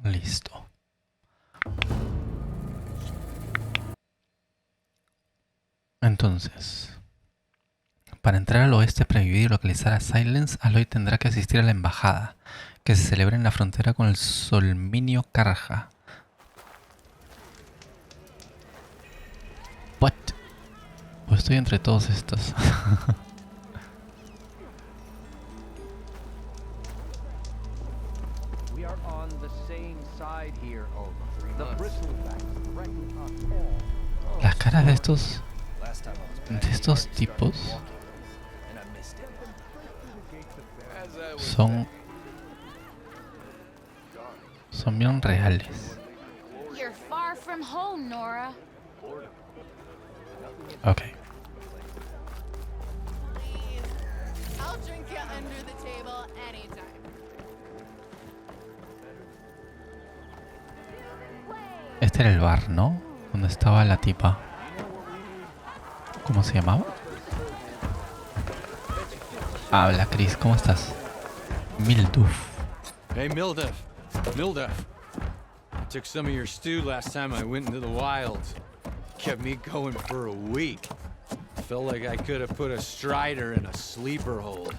Listo. Entonces, para entrar al oeste prohibido y localizar a Silence, Aloy tendrá que asistir a la embajada, que se celebra en la frontera con el Solminio Karja. What? ¿O estoy entre todos estos? Las caras de estos tipos son bien reales. Ok. Este era el bar, ¿no? Donde estaba la tipa. ¿Cómo se llamaba? Habla, Chris, ¿cómo estás? Milduf. Hey, Mildef. I took some of your stew last time I went into the wilds. Kept me going for a week. Felt like I could have put a strider in a sleeper hold.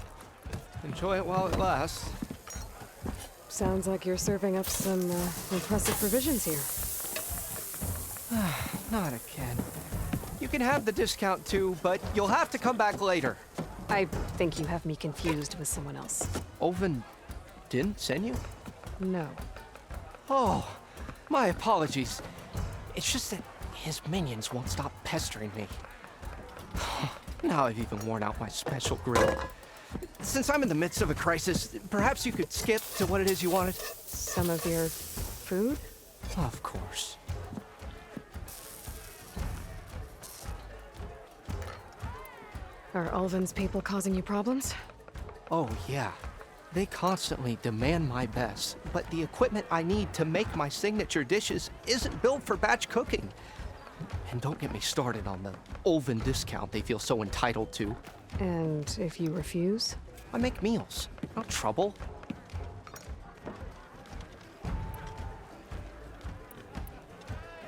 Enjoy it while it lasts. Sounds like you're serving up some impressive provisions here. Not again. You can have the discount too, but you'll have to come back later. I think you have me confused with someone else. Ulvund didn't send you? No. Oh, my apologies. It's just that his minions won't stop pestering me. Now I've even worn out my special grill. Since I'm in the midst of a crisis, perhaps you could skip to what it is you wanted? Some of your food? Of course. Are Ulvund's people causing you problems? Oh, yeah. They constantly demand my best, but the equipment I need to make my signature dishes isn't built for batch cooking. And don't get me started on the Ulvund discount they feel so entitled to. And if you refuse? I make meals, no trouble.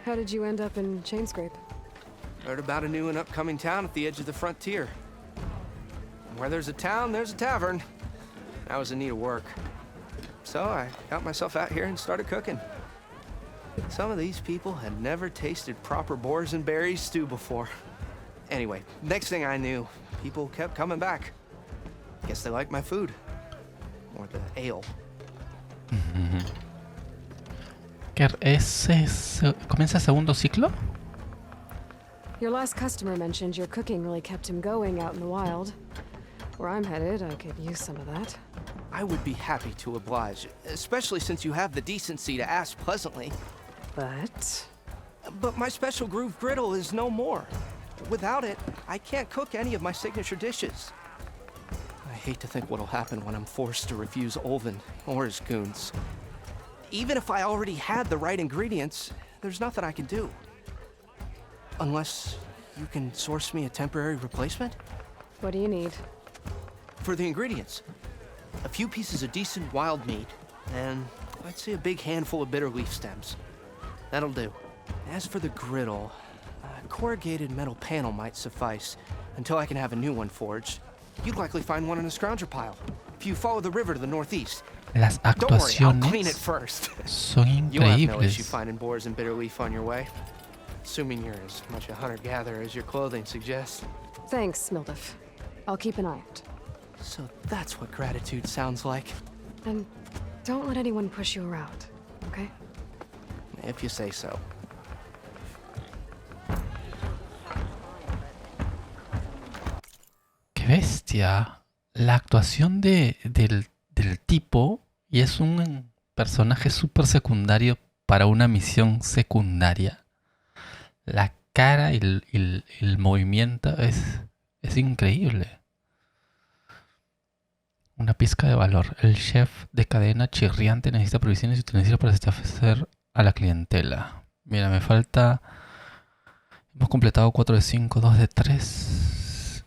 How did you end up in Chainscrape? Heard about a new and upcoming town at the edge of the frontier. Where there's a town, there's a tavern. I was in need of work. So I got myself out here and started cooking. Some of these people had never tasted proper boars and berries stew before. Anyway, next thing I knew, people kept coming back. Guess they liked my food. Or the ale. ¿Comienza el segundo ciclo? Your last customer mentioned your cooking really kept him going out in the wild. Where I'm headed, I could use some of that. I would be happy to oblige, especially since you have the decency to ask pleasantly. But my special groove griddle is no more. Without it, I can't cook any of my signature dishes. I hate to think what'll happen when I'm forced to refuse Ulvund or his goons. Even if I already had the right ingredients, there's nothing I can do. Unless you can source me a temporary replacement? What do you need? For the ingredients, a few pieces of decent wild meat, and I'd say a big handful of bitter leaf stems. That'll do. As for the griddle, a corrugated metal panel might suffice until I can have a new one forged. You'd likely find one in a scrounger pile if you follow the river to the northeast. Las Don't worry, I'll clean it actuaciones first. son You'll have no issue increíbles. finding boars and bitter leaf on your way. Assuming you're as much a hunter-gatherer as your clothing suggests. Thanks, Mildef. I'll keep an eye out. So that's what gratitude sounds like. And don't let anyone push you around, okay? If you say so. ¡Qué bestia! La actuación del tipo, y es un personaje súper secundario para una misión secundaria. La cara y el movimiento es increíble. Una pizca de valor. El chef de Cadena Chirriante necesita provisiones y utensilios para satisfacer a la clientela. Mira, me falta... Hemos completado 4 de 5, 2 de 3.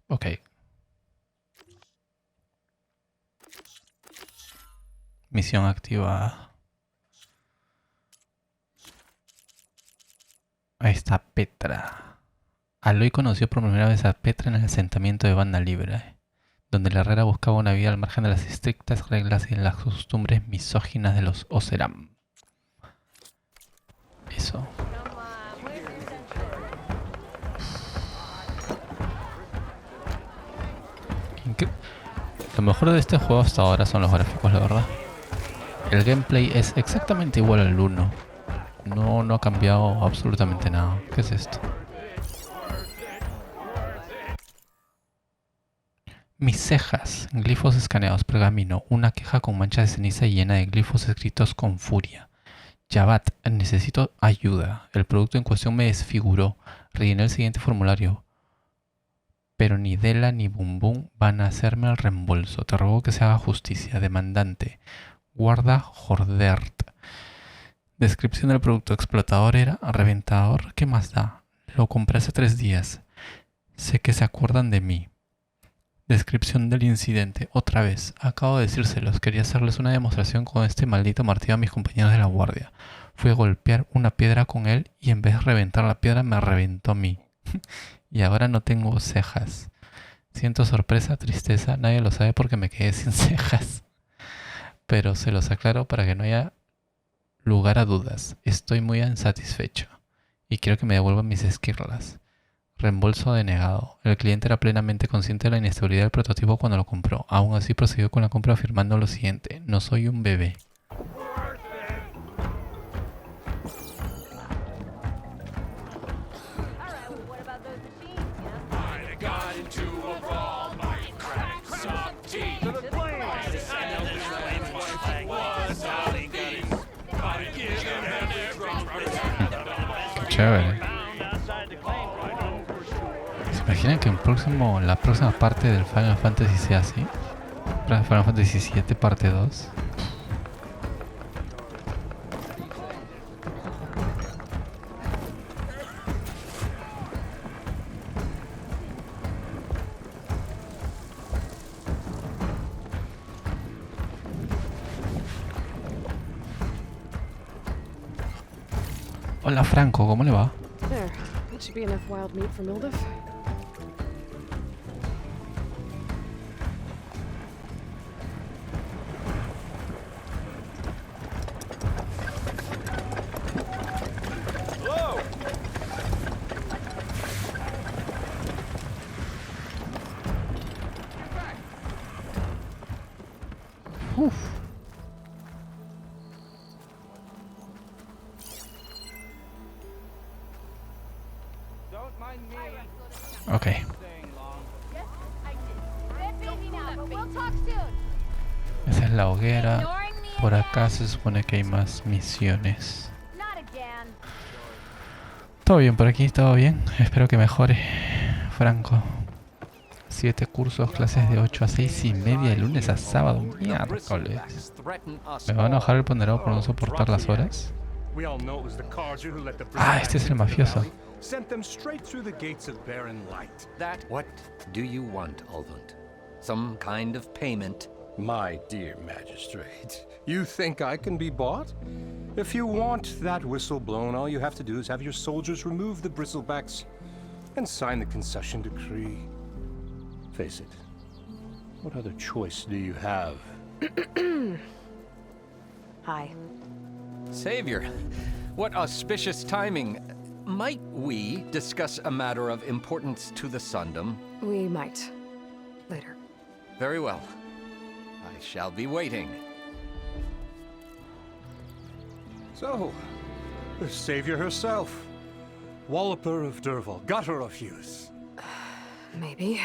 Ok. Misión activada. Ahí está Petra. Aloy conoció por primera vez a Petra en el asentamiento de Banda Libre, donde la herrera buscaba una vida al margen de las estrictas reglas y las costumbres misóginas de los Oseram. Eso. Lo mejor de este juego hasta ahora son los gráficos, la verdad. El gameplay es exactamente igual al 1. No ha cambiado absolutamente nada. ¿Qué es esto? Mis cejas, glifos escaneados, pergamino, una queja con manchas de ceniza llena de glifos escritos con furia. Yabat, necesito ayuda. El producto en cuestión me desfiguró. Rellené el siguiente formulario. Pero ni Dela ni Bum Bum van a hacerme el reembolso. Te ruego que se haga justicia. Demandante. Guarda Jordert. Descripción del producto. Explotador era reventador. ¿Qué más da? Lo compré hace 3 días. Sé que se acuerdan de mí. Descripción del incidente. Otra vez. Acabo de decírselos. Quería hacerles una demostración con este maldito martillo a mis compañeros de la guardia. Fui a golpear una piedra con él y en vez de reventar la piedra me reventó a mí. Y ahora no tengo cejas. Siento sorpresa, tristeza. Nadie lo sabe porque me quedé sin cejas. Pero se los aclaro para que no haya lugar a dudas. Estoy muy insatisfecho. Y quiero que me devuelvan mis esquirlas. Reembolso denegado. El cliente era plenamente consciente de la inestabilidad del prototipo cuando lo compró. Aún así procedió con la compra afirmando lo siguiente. No soy un bebé. Qué chévere. ¿Se imaginan que la próxima parte del Final Fantasy sea así? Final Fantasy 7 parte 2. Hola Franco, ¿cómo le va? There. That should be enough wild meat for Mildif. Ok. Esa es la hoguera. Por acá se supone que hay más misiones. Todo bien por aquí, todo bien. Espero que mejore, Franco. 7 cursos, clases de 8 a 6 y media de lunes a sábado. Miércoles. ¿Me van a bajar el ponderado por no soportar las horas? Ah, este es el mafioso. Sent them straight through the gates of barren light. What do you want, Ulvund? Some kind of payment? My dear magistrate, you think I can be bought? If you want that whistle blown, all you have to do is have your soldiers remove the bristlebacks and sign the concession decree. Face it, what other choice do you have? Hi. Savior, what auspicious timing. Might we discuss a matter of importance to the Sundom? We might. Later. Very well. I shall be waiting. So, the savior herself, Walloper of Derval, gutter of Hughes. Maybe.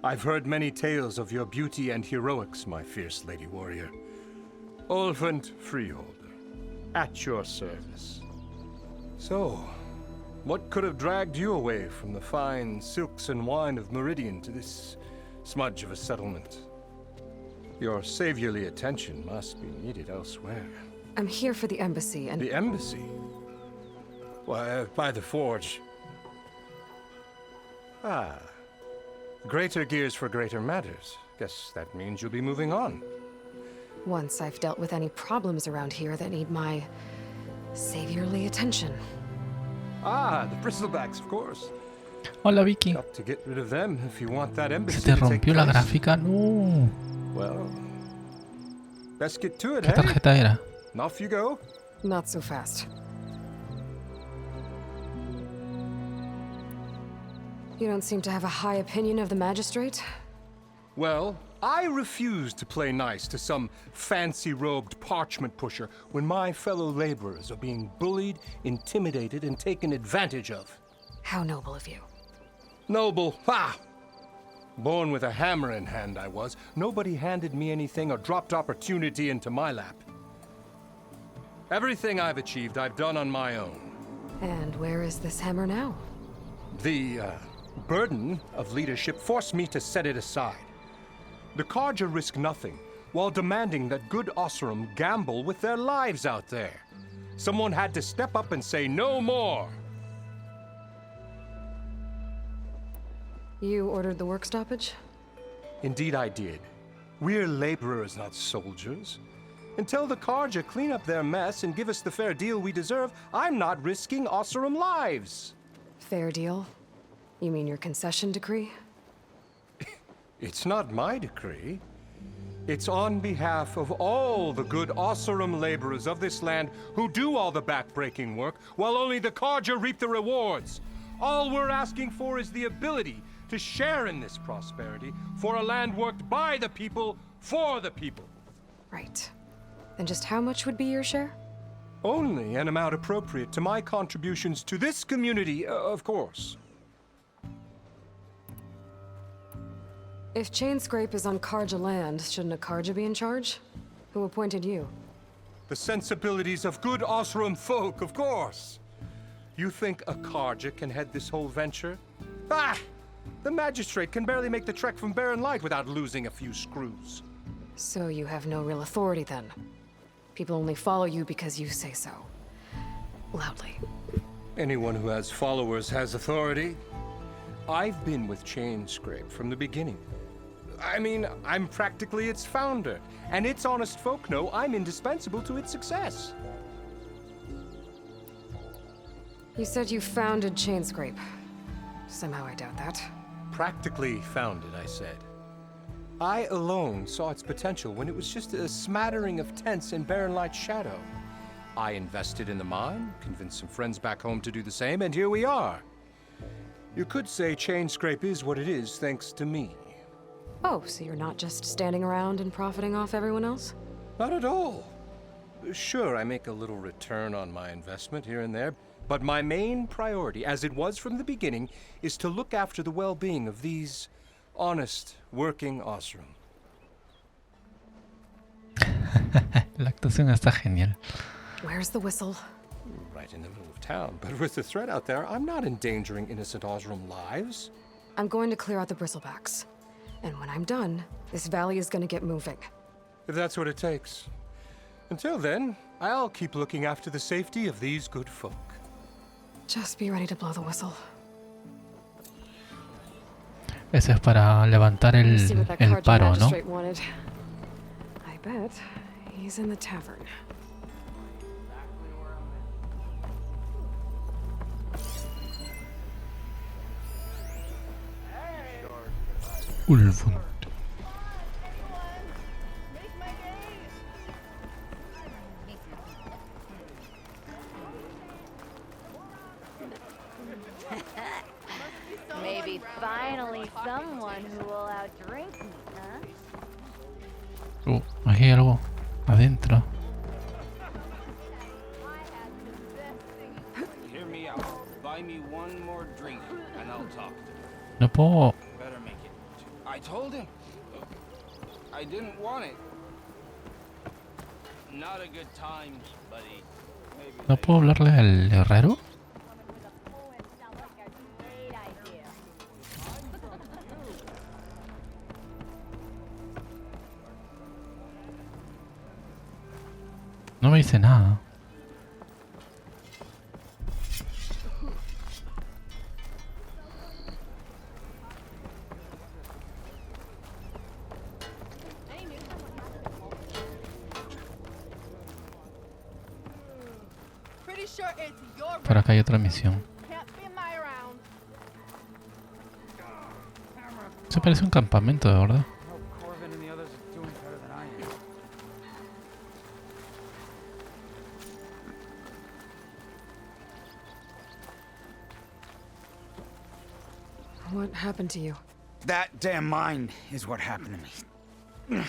I've heard many tales of your beauty and heroics, my fierce lady warrior. Ulvund Freeholder, at your service. So, what could have dragged you away from the fine silks and wine of Meridian to this smudge of a settlement? Your saviorly attention must be needed elsewhere. I'm here for the embassy and... The embassy? Why, by the forge. Ah. Greater gears for greater matters. Guess that means you'll be moving on. once I've dealt with any problems around here that need my saviorly attention. Ah, the bristlebacks, of course. Hola Vicky. Got to get rid of them if you want that ¿Se embassy te to take rompió la place. gráfica? No. Well, best get to it, ¿Qué hey? tarjeta era? And off you go. Not so fast. You don't seem to have a high opinion of the magistrate? Well, I refuse to play nice to some fancy-robed parchment pusher when my fellow laborers are being bullied, intimidated, and taken advantage of. How noble of you. Noble, ha! Born with a hammer in hand, I was. Nobody handed me anything or dropped opportunity into my lap. Everything I've achieved, I've done on my own. And where is this hammer now? The burden of leadership forced me to set it aside. The Carja risk nothing, while demanding that good Osseram gamble with their lives out there. Someone had to step up and say no more. You ordered the work stoppage? Indeed I did. We're laborers, not soldiers. Until the Carja clean up their mess and give us the fair deal we deserve, I'm not risking Osseram lives. Fair deal? You mean your concession decree? It's not my decree. It's on behalf of all the good Osseram laborers of this land who do all the back-breaking work, while only the Carja reap the rewards. All we're asking for is the ability to share in this prosperity for a land worked by the people, for the people. Right. Then just how much would be your share? Only an amount appropriate to my contributions to this community, of course. If Chainscrape is on Carja land, shouldn't a Carja be in charge? Who appointed you? The sensibilities of good Osseram folk, of course. You think a Carja can head this whole venture? Ah! The magistrate can barely make the trek from Barren Light without losing a few screws. So you have no real authority then? People only follow you because you say so. Loudly. Anyone who has followers has authority. I've been with Chainscrape from the beginning. I mean, I'm practically its founder, and its honest folk know I'm indispensable to its success. You said you founded Chainscrape. Somehow I doubt that. Practically founded, I said. I alone saw its potential when it was just a smattering of tents in Barren Light's shadow. I invested in the mine, convinced some friends back home to do the same, and here we are. You could say Chainscrape is what it is thanks to me. Oh, so you're not just standing around and profiting off everyone else? Not at all. Sure, I make a little return on my investment here and there, but my main priority, as it was from the beginning, is to look after the well-being of these honest, working Osseram. La actuación está genial. Where's the whistle? Right in the middle of town, but with the threat out there, I'm not endangering innocent Osseram lives. I'm going to clear out the bristlebacks. And when I'm done, this valley is gonna get moving. If that's what it takes. Until then, I'll keep looking after the safety of these good folk. Just be ready to blow the whistle. Ese es para levantar See what that el Carja paro, ¿no? magistrate wanted. I bet he's in the tavern. Ulvund. Maybe finally someone who will outdrink me, huh? Aquí hay algo adentro. Hear me out. Buy me one more drink, and I'll talk to him. No puedo, Better make it. I told him. I didn't want it. Not a good time, buddy. Maybe no puedo hablarle al herrero. No me dice nada. sure it's your Por acá hay otra misión. can't be my round. Se parece un campamento, de verdad. Corvin and the others are doing better than I am. What happened to you? That damn mine is what happened to me.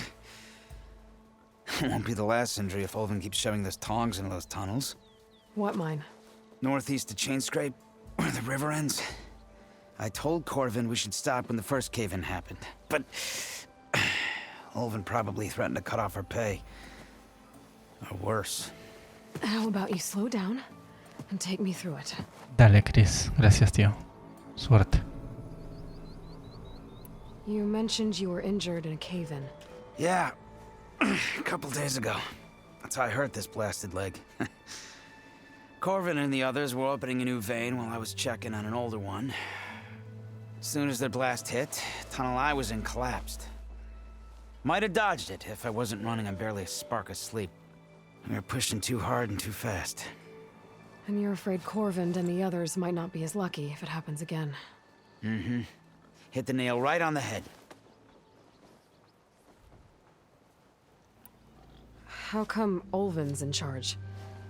It won't be the last injury if Ulvund keeps shoving those tongs into those tunnels. What mine? Northeast of Chain Scrape, where the river ends. I told Corvin we should stop when the first cave-in happened, but Ulvund probably threatened to cut off our pay. Or worse. How about you slow down and take me through it? Dale, Chris. Gracias, tío. Suerte. You mentioned you were injured in a cave-in. Yeah, a couple days ago. That's how I hurt this blasted leg. Corvin and the others were opening a new vein while I was checking on an older one. As soon as their blast hit, tunnel I was in collapsed. Might have dodged it if I wasn't running on barely a spark of sleep. We were pushing too hard and too fast. And you're afraid Corvin and the others might not be as lucky if it happens again. Mm-hmm. Hit the nail right on the head. How come Ulvund's in charge?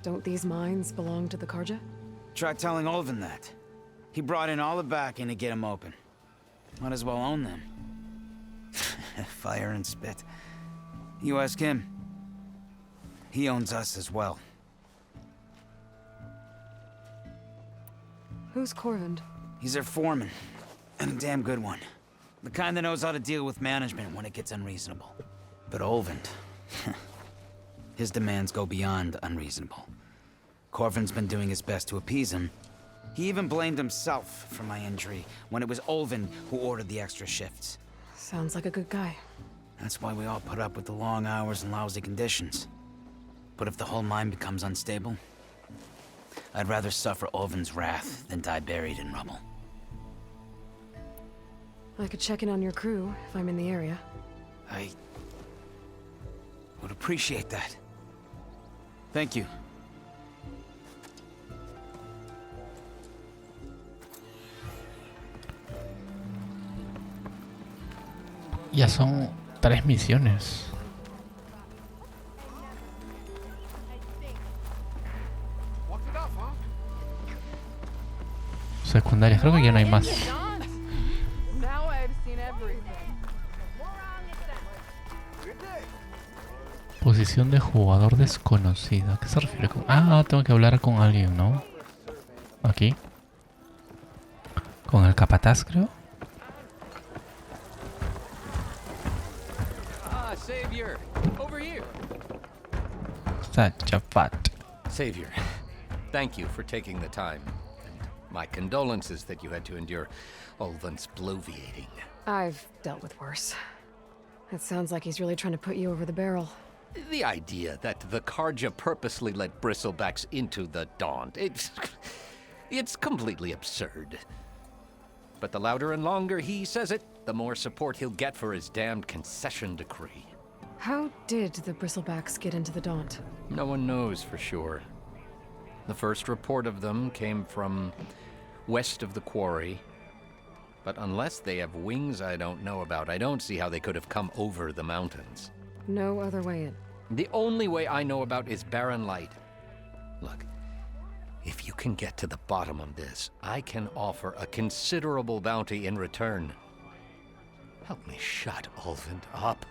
Don't these mines belong to the Karja? Try telling Ulvund that. He brought in all the backing to get them open. Might as well own them. Fire and spit. You ask him. He owns us as well. Who's Corvin? He's their foreman. And a damn good one. The kind that knows how to deal with management when it gets unreasonable. But Ulvund... his demands go beyond unreasonable. Corvin's been doing his best to appease him. He even blamed himself for my injury when it was Ulvund who ordered the extra shifts. Sounds like a good guy. That's why we all put up with the long hours and lousy conditions. But if the whole mine becomes unstable, I'd rather suffer Ulvund's wrath than die buried in rubble. I could check in on your crew if I'm in the area. I would appreciate that. Thank you. Ya son 3 misiones. Secundarias, creo que ya no hay más. Now I've seen everything. Posición de jugador desconocido. ¿A qué se refiere con...? Ah, tengo que hablar con alguien, ¿no? Aquí. Con el capataz, creo. Ah, Savior, over here. Chapat. Savior, thank you for taking the time. And my condolences that you had to endure Ulvund's bloviating. I've dealt with worse. It sounds like he's really trying to put you over the barrel. The idea that the Karja purposely let bristlebacks into the Daunt, it's completely absurd. But the louder and longer he says it, the more support he'll get for his damned concession decree. How did the Bristlebacks get into the Daunt? No one knows for sure. The first report of them came from west of the quarry. But unless they have wings I don't know about, I don't see how they could have come over the mountains. No other way in. The only way I know about is barren light. Look, if you can get to the bottom of this, I can offer a considerable bounty in return. Help me shut Ulvund up.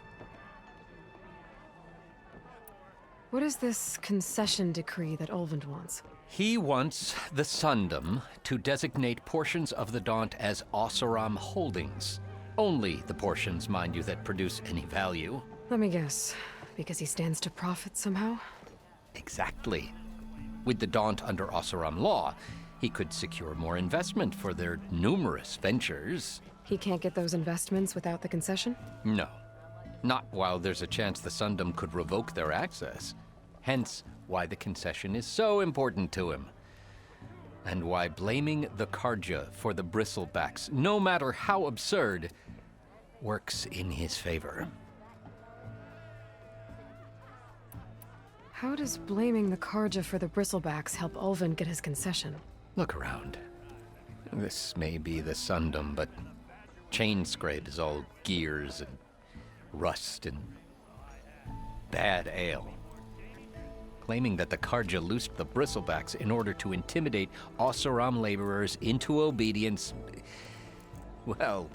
What is this concession decree that Ulvund wants? He wants the Sundom to designate portions of the Daunt as Oseram holdings. Only the portions, mind you, that produce any value. Let me guess. Because he stands to profit somehow? Exactly. With the Daunt under Oseram law, he could secure more investment for their numerous ventures. He can't get those investments without the concession? No. Not while there's a chance the Sundom could revoke their access. Hence, why the concession is so important to him. And why blaming the Karja for the bristlebacks, no matter how absurd, works in his favor. How does blaming the Karja for the bristlebacks help Ulvund get his concession? Look around. This may be the Sundom, but Chainscrape is all gears and rust and bad ale. Claiming that the Karja loosed the bristlebacks in order to intimidate Oseram laborers into obedience. Well,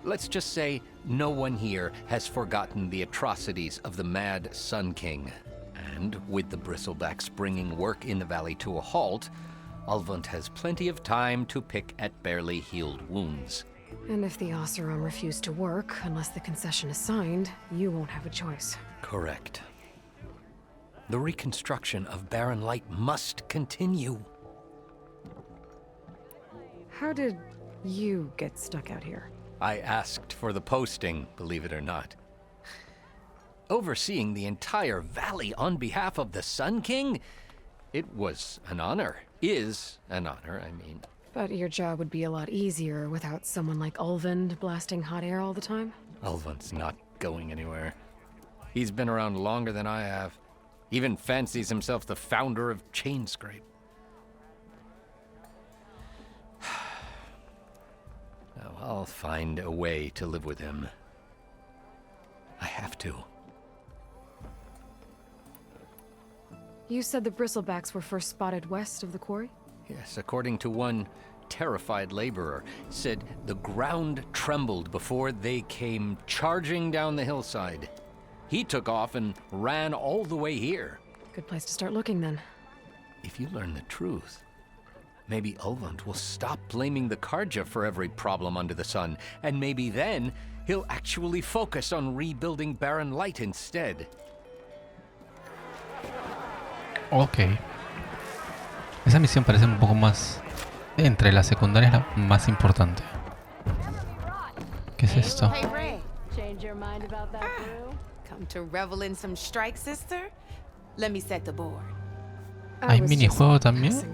let's just say no one here has forgotten the atrocities of the Mad Sun King. And with the bristlebacks bringing work in the valley to a halt, Ulvund has plenty of time to pick at barely healed wounds. And if the Oseram refuse to work, unless the concession is signed, you won't have a choice. Correct. The reconstruction of Barren Light must continue. How did you get stuck out here? I asked for the posting, believe it or not. Overseeing the entire valley on behalf of the Sun King? It was an honor. Is an honor, I mean. But your job would be a lot easier without someone like Ulvund blasting hot air all the time? Ulvund's not going anywhere. He's been around longer than I have. Even fancies himself the founder of Chainscrape. Now, I'll find a way to live with him. I have to. You said the bristlebacks were first spotted west of the quarry? Yes, according to one terrified laborer, said the ground trembled before they came charging down the hillside. He took off and ran all the way here. Good place to start looking, then. If you learn the truth, maybe Ulvund will stop blaming the Karja for every problem under the sun, and maybe then he'll actually focus on rebuilding Barren Light instead. Ok. Esa misión parece un poco más... Entre las secundarias la más importante. ¿Qué es esto? Hey, Ray. Change your mind about that brew? Come to revel in some strike, sister? Let me set the board. ¿Hay minijuego también?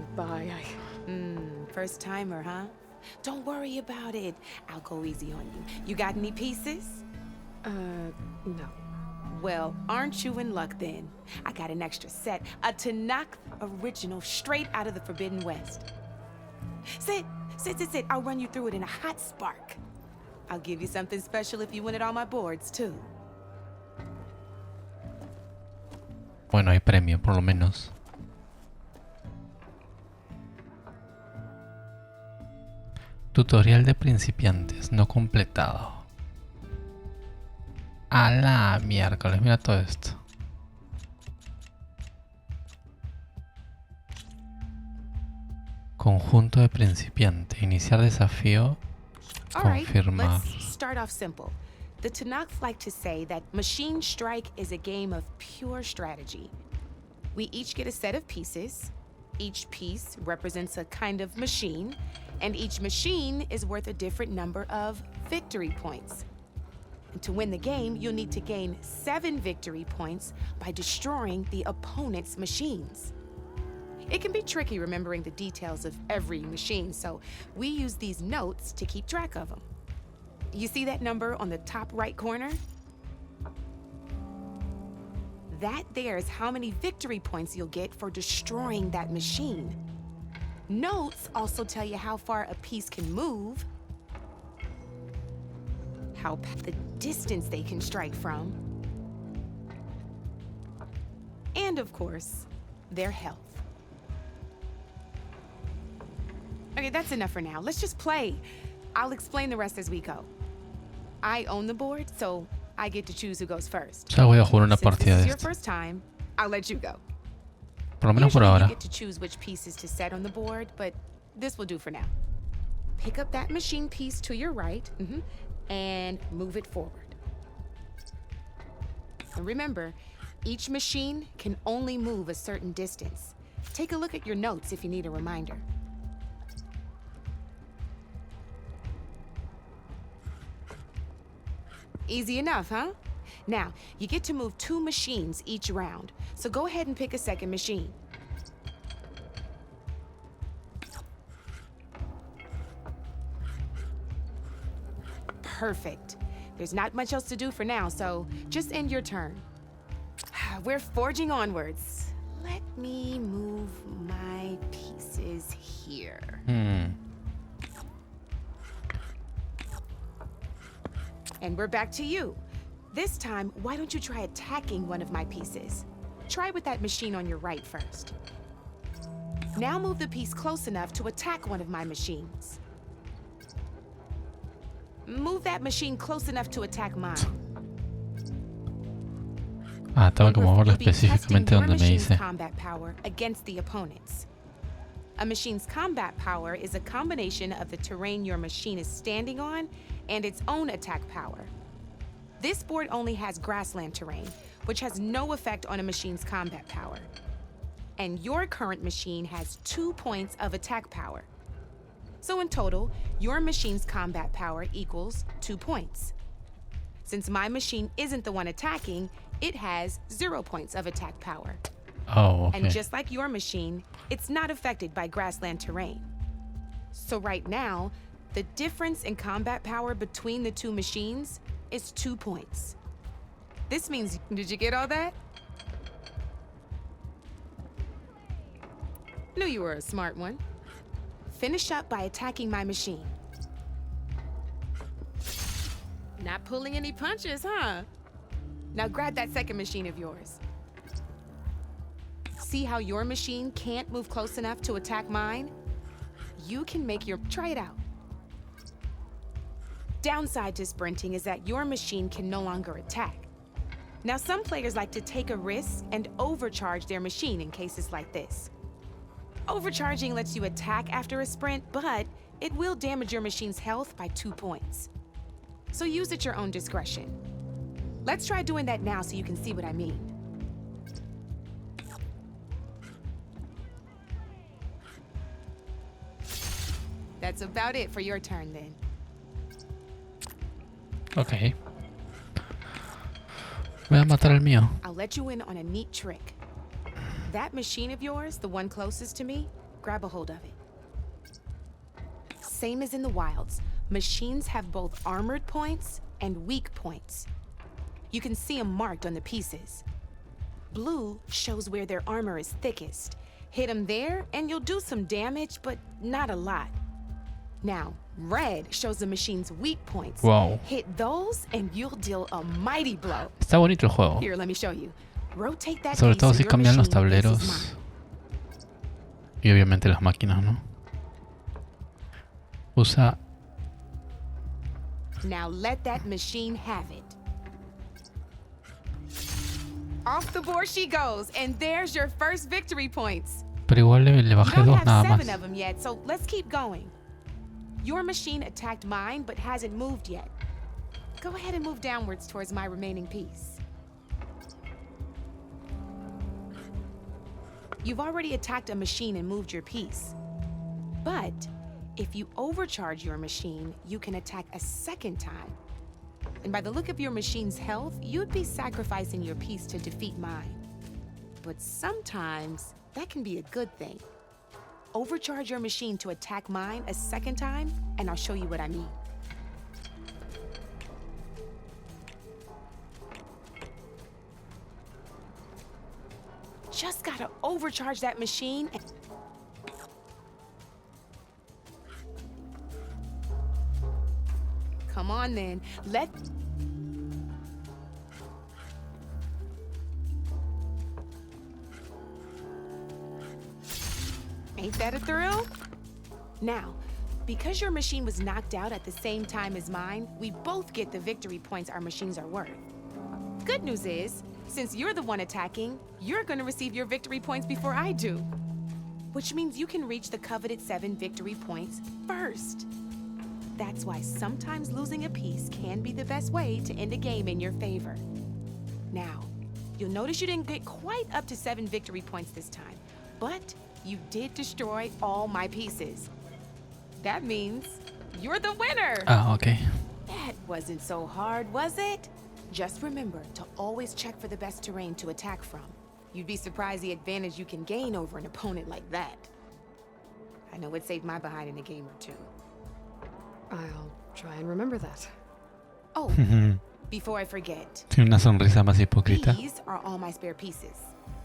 First timer, huh? Don't worry about it. I'll go easy on you. You got any pieces? No. Well, aren't you in luck then? I got an extra set, a Tanakh original straight out of the Forbidden West. Sit. I'll run you through it in a hot spark. I'll give you something special if you win it on my boards, too. Bueno, hay premio, por lo menos. Tutorial de principiantes no completado. A la miércoles, mira todo esto. Conjunto de principiante. Iniciar desafío. Confirmar. All right, let's start off simple. The Tanakh like to say that Machine Strike is a game of pure strategy. We each get a set of pieces. Each piece represents a kind of machine, and each machine is worth a different number of victory points. And to win the game, you'll need to gain 7 victory points by destroying the opponent's machines. It can be tricky remembering the details of every machine, so we use these notes to keep track of them. You see that number on the top right corner? That there is how many victory points you'll get for destroying that machine. Notes also tell you how far a piece can move, the distance they can strike from, and of course, their health. Okay, that's enough for now. Let's just play. I'll explain the rest as we go. I own the board, so I get to choose who goes first. Ya voy a jugar una Since partida this is de your esto. first time, I'll let you go. Por lo menos por Usually ahora. you get to choose which pieces to set on the board, but this will do for now. Pick up that machine piece to your right, and move it forward. And remember, each machine can only move a certain distance. Take a look at your notes if you need a reminder. Easy enough, huh? Now, you get to move 2 machines each round, so go ahead and pick a second machine. Perfect. There's not much else to do for now, so just end your turn. we're forging onwards. Let me move my pieces here. And we're back to you. This time, why don't you try attacking one of my pieces? Try with that machine on your right first. Now move the piece close enough to attack one of my machines. Move that machine close enough to attack mine. Ah, tengo que moverlo You'll be testing específicamente your donde me machine's dice. combat power against the opponent's. A machine's combat power is a combination of the terrain your machine is standing on and its own attack power. This board only has grassland terrain, which has no effect on a machine's combat power. And your current machine has 2 points of attack power. So in total, your machine's combat power equals 2 points. Since my machine isn't the one attacking, it has 0 points of attack power. Oh, okay. And just like your machine, it's not affected by grassland terrain. So right now, the difference in combat power between the two machines is 2 points. This means, did you get all that? Knew you were a smart one. Finish up by attacking my machine. Not pulling any punches, huh? Now grab that second machine of yours. See how your machine can't move close enough to attack mine? You can make your... Try it out. Downside to sprinting is that your machine can no longer attack. Now, some players like to take a risk and overcharge their machine in cases like this. Overcharging lets you attack after a sprint, but it will damage your machine's health by 2 points. So use at your own discretion. Let's try doing that now so you can see what I mean. That's about it for your turn then. Ok. Voy a matar al mío. I'll let you in on a neat trick. That machine of yours, the one closest to me, grab a hold of it. Same as in the wilds, machines have both armored points and weak points. You can see them marked on the pieces. Blue shows where their armor is thickest. Hit them there and you'll do some damage, but not a lot. Now, red shows the machine's weak points. Wow. Hit those and you'll deal a mighty blow. Está bonito el juego. Here, let me show you. Rotate that Sobre piece todo so si your cambian los machine faces tableros. mine. Y obviamente las máquinas, ¿no? Usa... Now let that machine have it. Off the board she goes, and there's your first victory points. Pero igual le You bajé don't dos have nada 7 más. of them yet, so let's keep going. Your machine attacked mine, but hasn't moved yet. Go ahead and move downwards towards my remaining piece. You've already attacked a machine and moved your piece. But if you overcharge your machine, you can attack a second time. And by the look of your machine's health, you'd be sacrificing your piece to defeat mine. But sometimes that can be a good thing. Overcharge your machine to attack mine a second time, and I'll show you what I mean. Just gotta overcharge that machine and... Come on then, Ain't that a thrill? Now, because your machine was knocked out at the same time as mine, we both get the victory points our machines are worth. Good news is, since you're the one attacking, you're gonna receive your victory points before I do. Which means you can reach the coveted 7 victory points first. That's why sometimes losing a piece can be the best way to end a game in your favor. Now, you'll notice you didn't get quite up to 7 victory points this time, but you did destroy all my pieces. That means you're the winner! Ah, ok. That wasn't so hard, was it? Just remember to always check for the best terrain to attack from. You'd be surprised the advantage you can gain over an opponent like that. I know it saved my behind in a game or two. I'll try and remember that. Oh, before I forget, Tiene una sonrisa más hipócrita. these are all my spare pieces.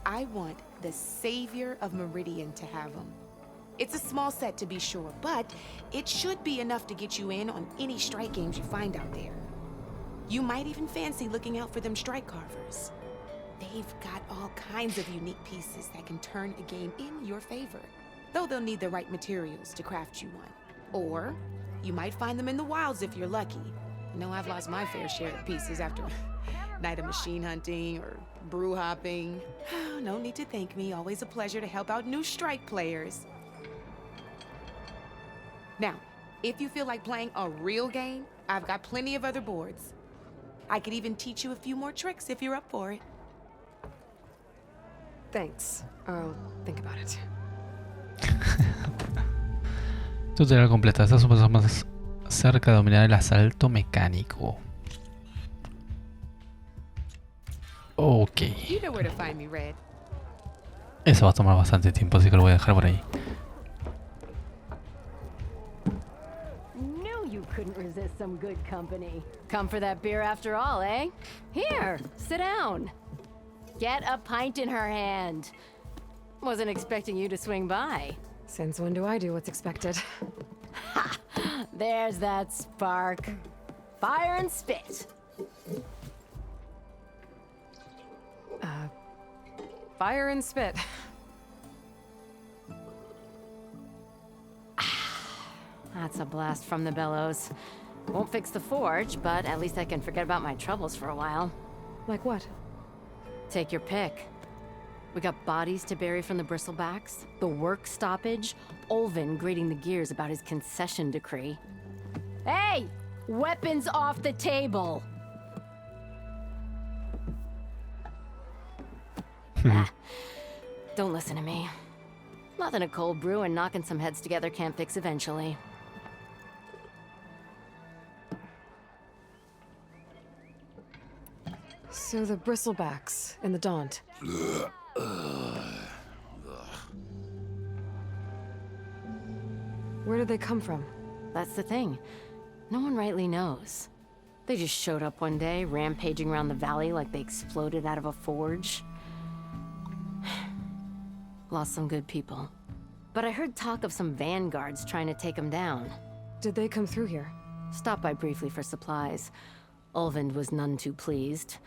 I want the savior of Meridian to have them. It's a small set to be sure, but it should be enough to get you in on any strike games you find out there. You might even fancy looking out for them strike carvers. They've got all kinds of unique pieces that can turn a game in your favor, though they'll need the right materials to craft you one. Or you might find them in the wilds if you're lucky. You know, I've lost my fair share of pieces after a night of machine hunting or brew hopping. No need to thank me. Always a pleasure to help out new strike players. Now, if you feel like playing a real game, I've got plenty of other boards. I could even teach you a few more tricks if you're up for it. Thanks. I'll think about it. Tutorial completo. Estás un paso más cerca de dominar el asalto mecánico. Ok. You know where to find me, Red. Eso va a tomar bastante tiempo, así que lo voy a dejar por ahí. Knew you couldn't resist some good company. Come for that beer after all, eh? Here, sit down. Get a pint in her hand. Wasn't expecting you to swing by. Since when do I do what's expected? Ha! There's that spark. Fire and spit. Fire and spit. That's a blast from the bellows. Won't fix the forge, but at least I can forget about my troubles for a while. Like what? Take your pick. We got bodies to bury from the bristlebacks, the work stoppage, Ulvund grating the gears about his concession decree. Hey! Weapons off the table! Don't listen to me. Nothing a cold brew and knocking some heads together can't fix eventually. So the bristlebacks in the Daunt. Where did they come from? That's the thing. No one rightly knows. They just showed up one day, rampaging around the valley like they exploded out of a forge. Lost some good people. But I heard talk of some vanguards trying to take them down. Did they come through here? Stopped by briefly for supplies. Ulvund was none too pleased.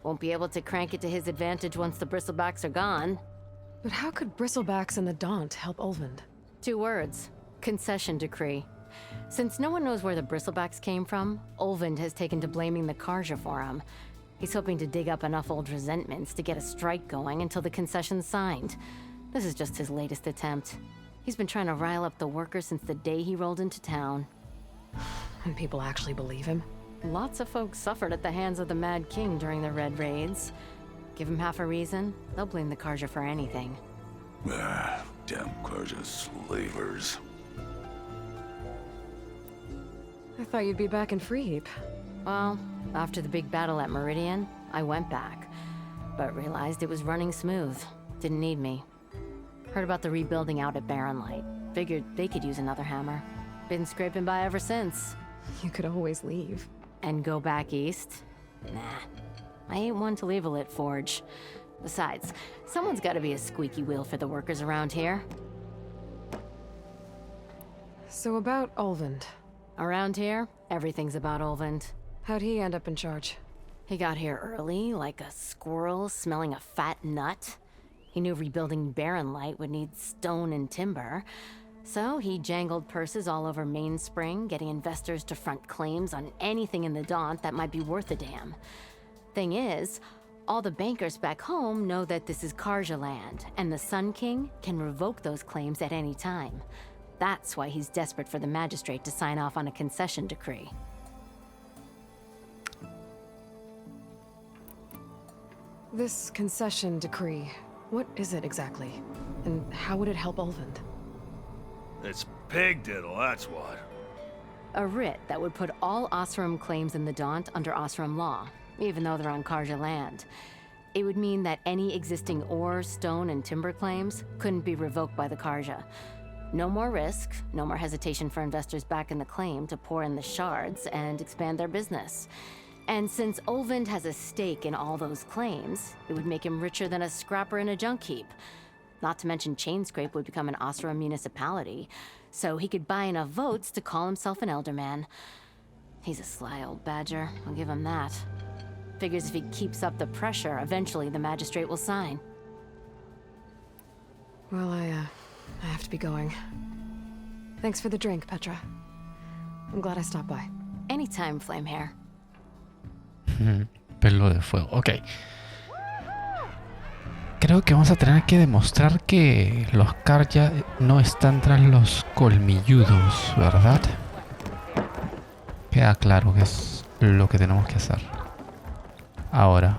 Won't be able to crank it to his advantage once the bristlebacks are gone. But how could bristlebacks in the Daunt help Ulvund? 2 words. Concession decree. Since no one knows where the bristlebacks came from, Ulvund has taken to blaming the Karja for him. He's hoping to dig up enough old resentments to get a strike going until the concession's signed. This is just his latest attempt. He's been trying to rile up the workers since the day he rolled into town. And people actually believe him? Lots of folks suffered at the hands of the Mad King during the Red Raids. Give him half a reason, they'll blame the Karja for anything. Damn Karja slavers. I thought you'd be back in Freeheap. Well, after the big battle at Meridian, I went back, but realized it was running smooth. Didn't need me. Heard about the rebuilding out at Barren Light. Figured they could use another hammer. Been scraping by ever since. You could always leave. And go back east? Nah. I ain't one to leave a lit forge. Besides, someone's gotta be a squeaky wheel for the workers around here. So about Ulvund. Around here, everything's about Ulvund. How'd he end up in charge? He got here early, like a squirrel smelling a fat nut. He knew rebuilding Barren Light would need stone and timber. So he jangled purses all over Mainspring, getting investors to front claims on anything in the Daunt that might be worth a damn. Thing is, all the bankers back home know that this is Karja land, and the Sun King can revoke those claims at any time. That's why he's desperate for the magistrate to sign off on a concession decree. This concession decree, what is it exactly? And how would it help Ulvund? It's pig diddle, that's what. A writ that would put all Osram claims in the Daunt under Osram law, even though they're on Karja land. It would mean that any existing ore, stone, and timber claims couldn't be revoked by the Karja. No more risk, no more hesitation for investors back in the claim to pour in the shards and expand their business. And since Ulvund has a stake in all those claims, it would make him richer than a scrapper in a junk heap. Not to mention Chainscrape would become an Ostra municipality, so he could buy enough votes to call himself an elderman. He's a sly old badger, I'll give him that. Figures if he keeps up the pressure, eventually the magistrate will sign. Well, I have to be going. Thanks for the drink, Petra. I'm glad I stopped by. Anytime, Flamehair. Pelo de fuego. Ok. Creo que vamos a tener que demostrar que los Karja no están tras los colmilludos, ¿verdad? Queda claro que es lo que tenemos que hacer. Ahora.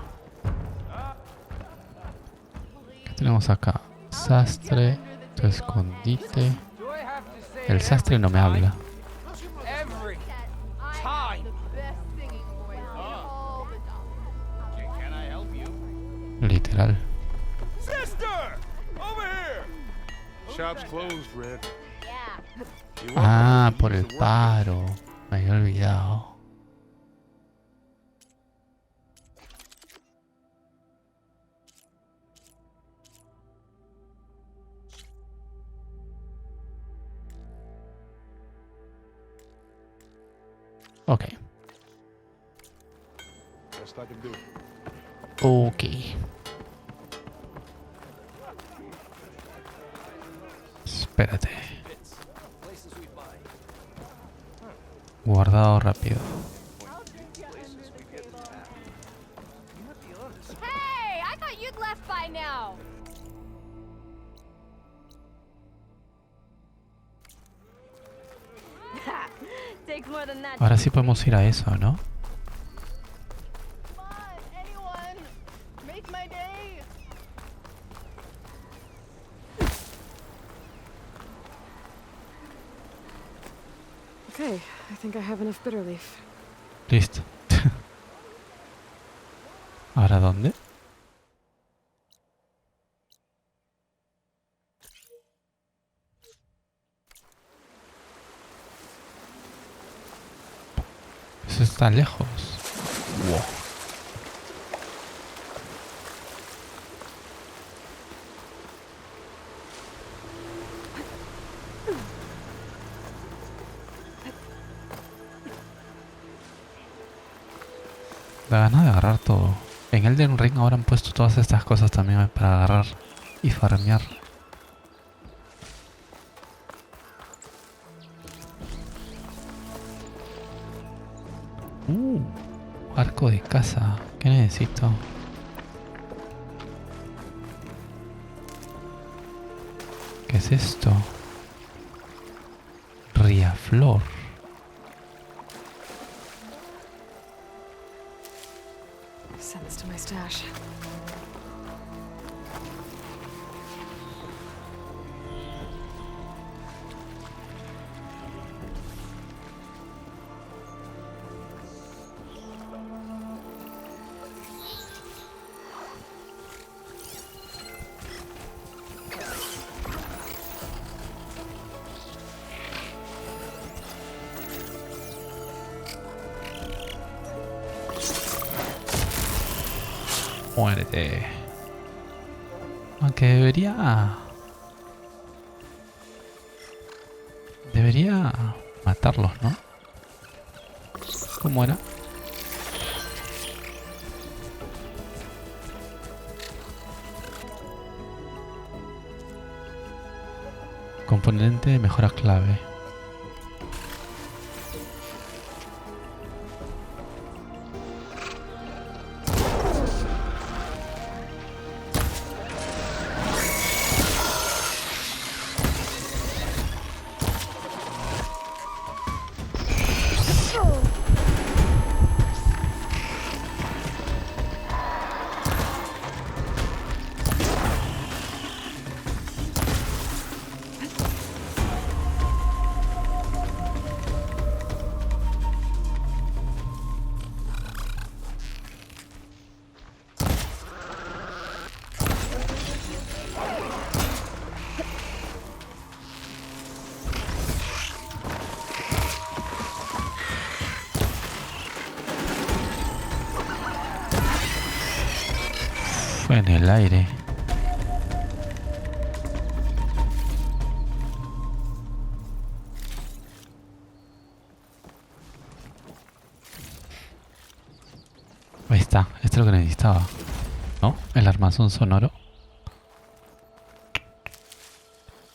¿Qué tenemos acá? Sastre, tu escondite. El sastre no me habla. Literal. Shop's closed, Red. Ah, por el paro. Me había olvidado. Ok. Best I can do. Ok. Espérate. Guardado rápido. Hey, I thought you'd left by now. Takes more than that. Ahora sí podemos ir a eso, ¿no? Come on, anyone. Make my day. Okay, I think I have enough bitter leaf. Listo. ¿Ahora dónde? Eso está lejos. Wow. Da ganas de agarrar todo. En Elden Ring ahora han puesto todas estas cosas también para agarrar y farmear. Arco de caza. ¿Qué necesito? ¿Qué es esto? Riaflor. Send this to my stash. Muérete. Aunque debería matarlos, ¿no? ¿Cómo era? Componente de mejora clave. el aire. Ahí está, esto es lo que necesitaba, ¿no? El armazón sonoro.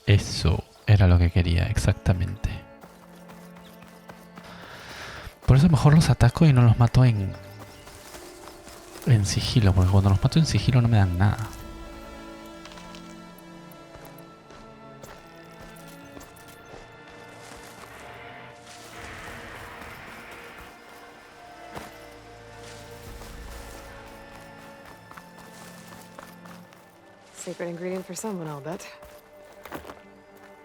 Eso era lo que quería, exactamente. Por eso mejor los ataco y no los mato en sigilo, porque cuando los mato en sigilo no me dan nada. Secret ingredient for someone, I'll bet.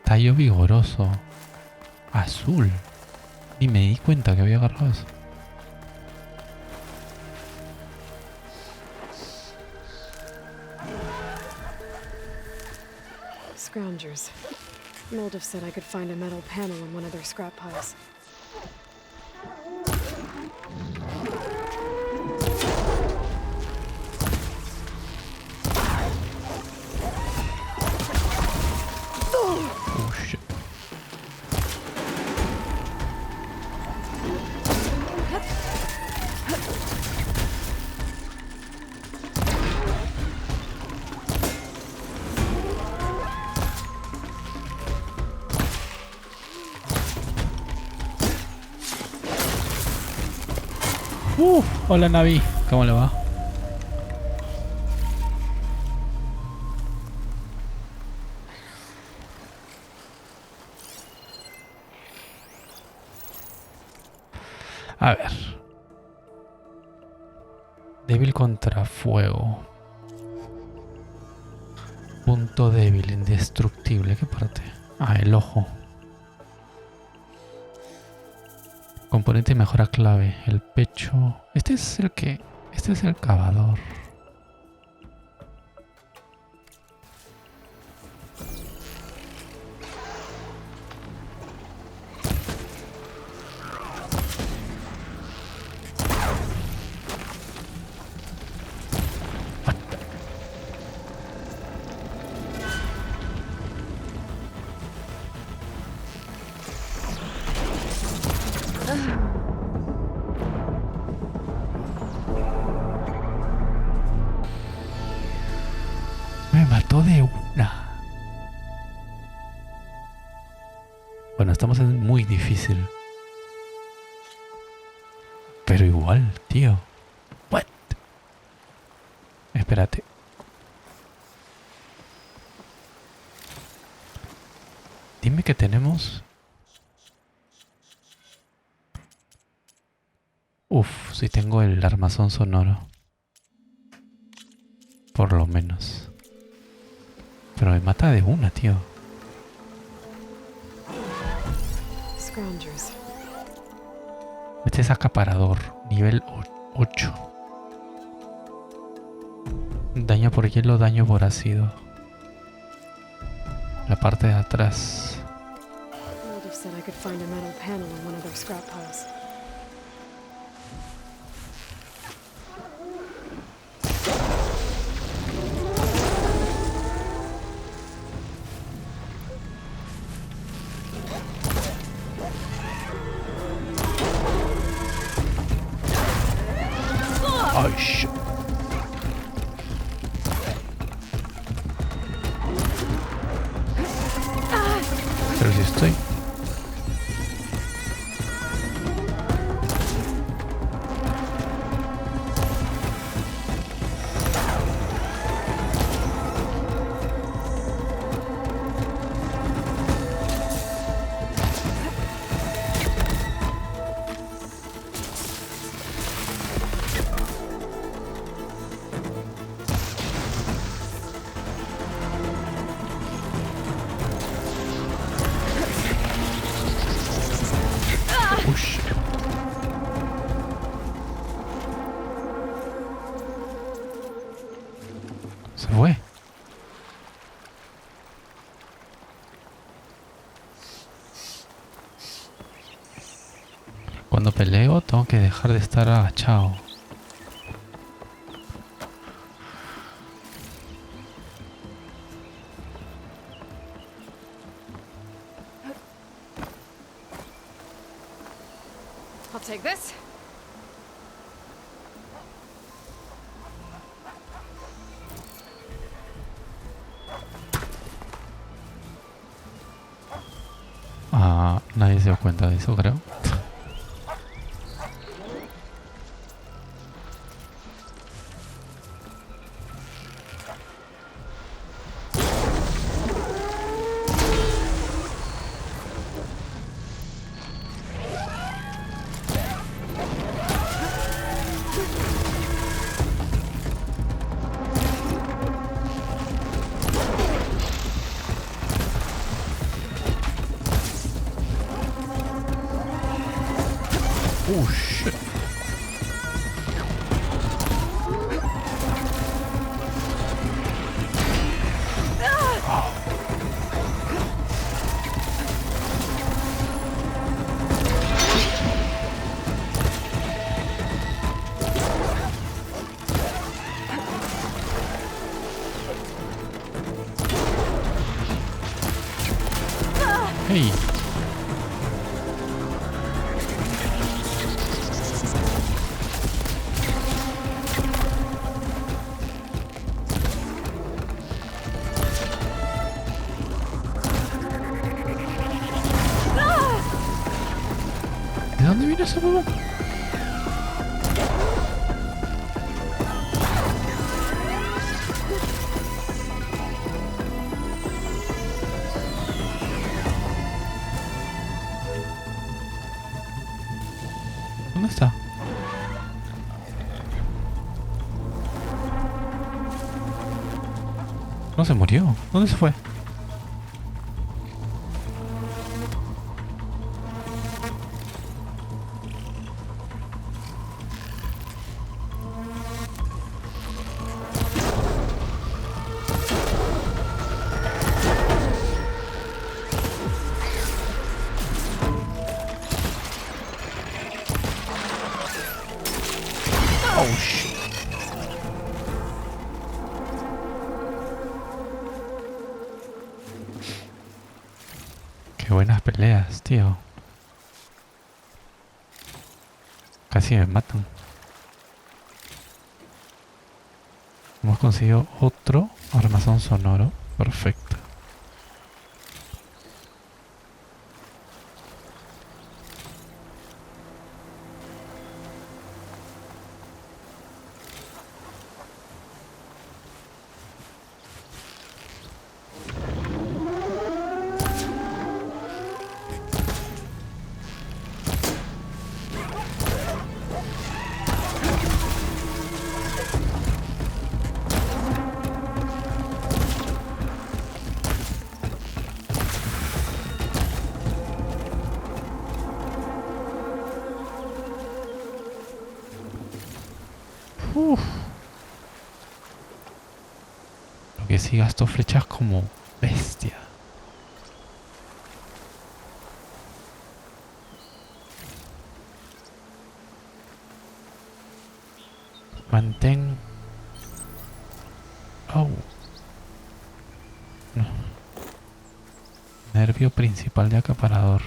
Tallo vigoroso. Azul. Ni me di cuenta que había agarrado eso. Scroungers. Moldov said I could find a metal panel in one of their scrap piles. Oh shit. Hola Navi, ¿cómo le va? A ver. Débil contra fuego. Punto débil, indestructible. ¿Qué parte? Ah, el ojo. Componente y mejora clave. El pecho. Este es el que... Este es el cavador. Me mató de una. Bueno, estamos en muy difícil. Pero igual, tío. What? Espérate. Dime que tenemos... Uf, si tengo el armazón sonoro. Por lo menos. Pero me mata de una, tío. Scroungers. Este es acaparador. Nivel 8. Daño por hielo, daño por ácido. La parte de atrás. Moldov said I could find a metal panel in one of their scrap piles. Ay, shit. Pero si estoy... Ush. Se fue. Cuando peleo tengo que dejar de estar agachado. take this. Ah, nadie se dio cuenta de eso, creo. Oh shit. Hey. ¿De dónde viene ese huevo? ¿Dónde está? No se murió. ¿Dónde se fue? Oh shit. Qué buenas peleas, tío. Casi me matan. Hemos conseguido otro armazón sonoro. Perfecto. Uf. Lo que sí gastó flechas como bestia. Mantén. Oh. No. Nervio principal de acaparador.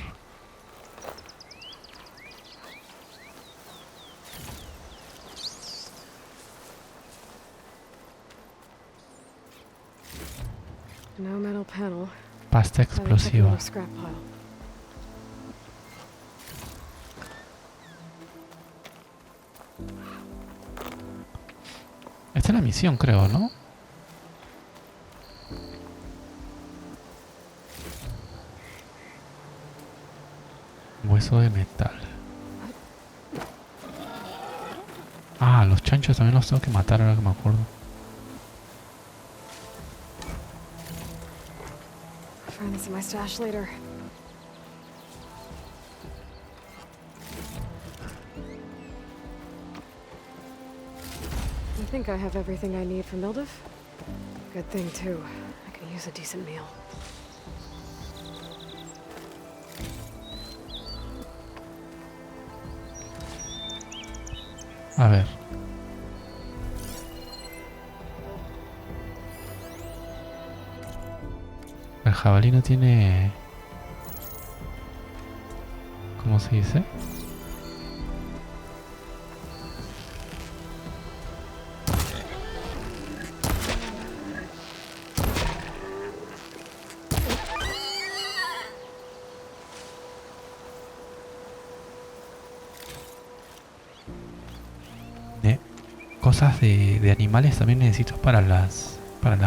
No metal panel. Pasta explosiva. Scrap pile. Esta es la misión, creo, ¿no? Hueso de metal. Ah, los chanchos también los tengo que matar ahora que me acuerdo. Find this in my stash later. I think I have everything I need for Mildiv. Good thing too. I could use a decent meal. A ver. El jabalí no tiene... ¿Cómo se dice? cosas de animales también necesito para las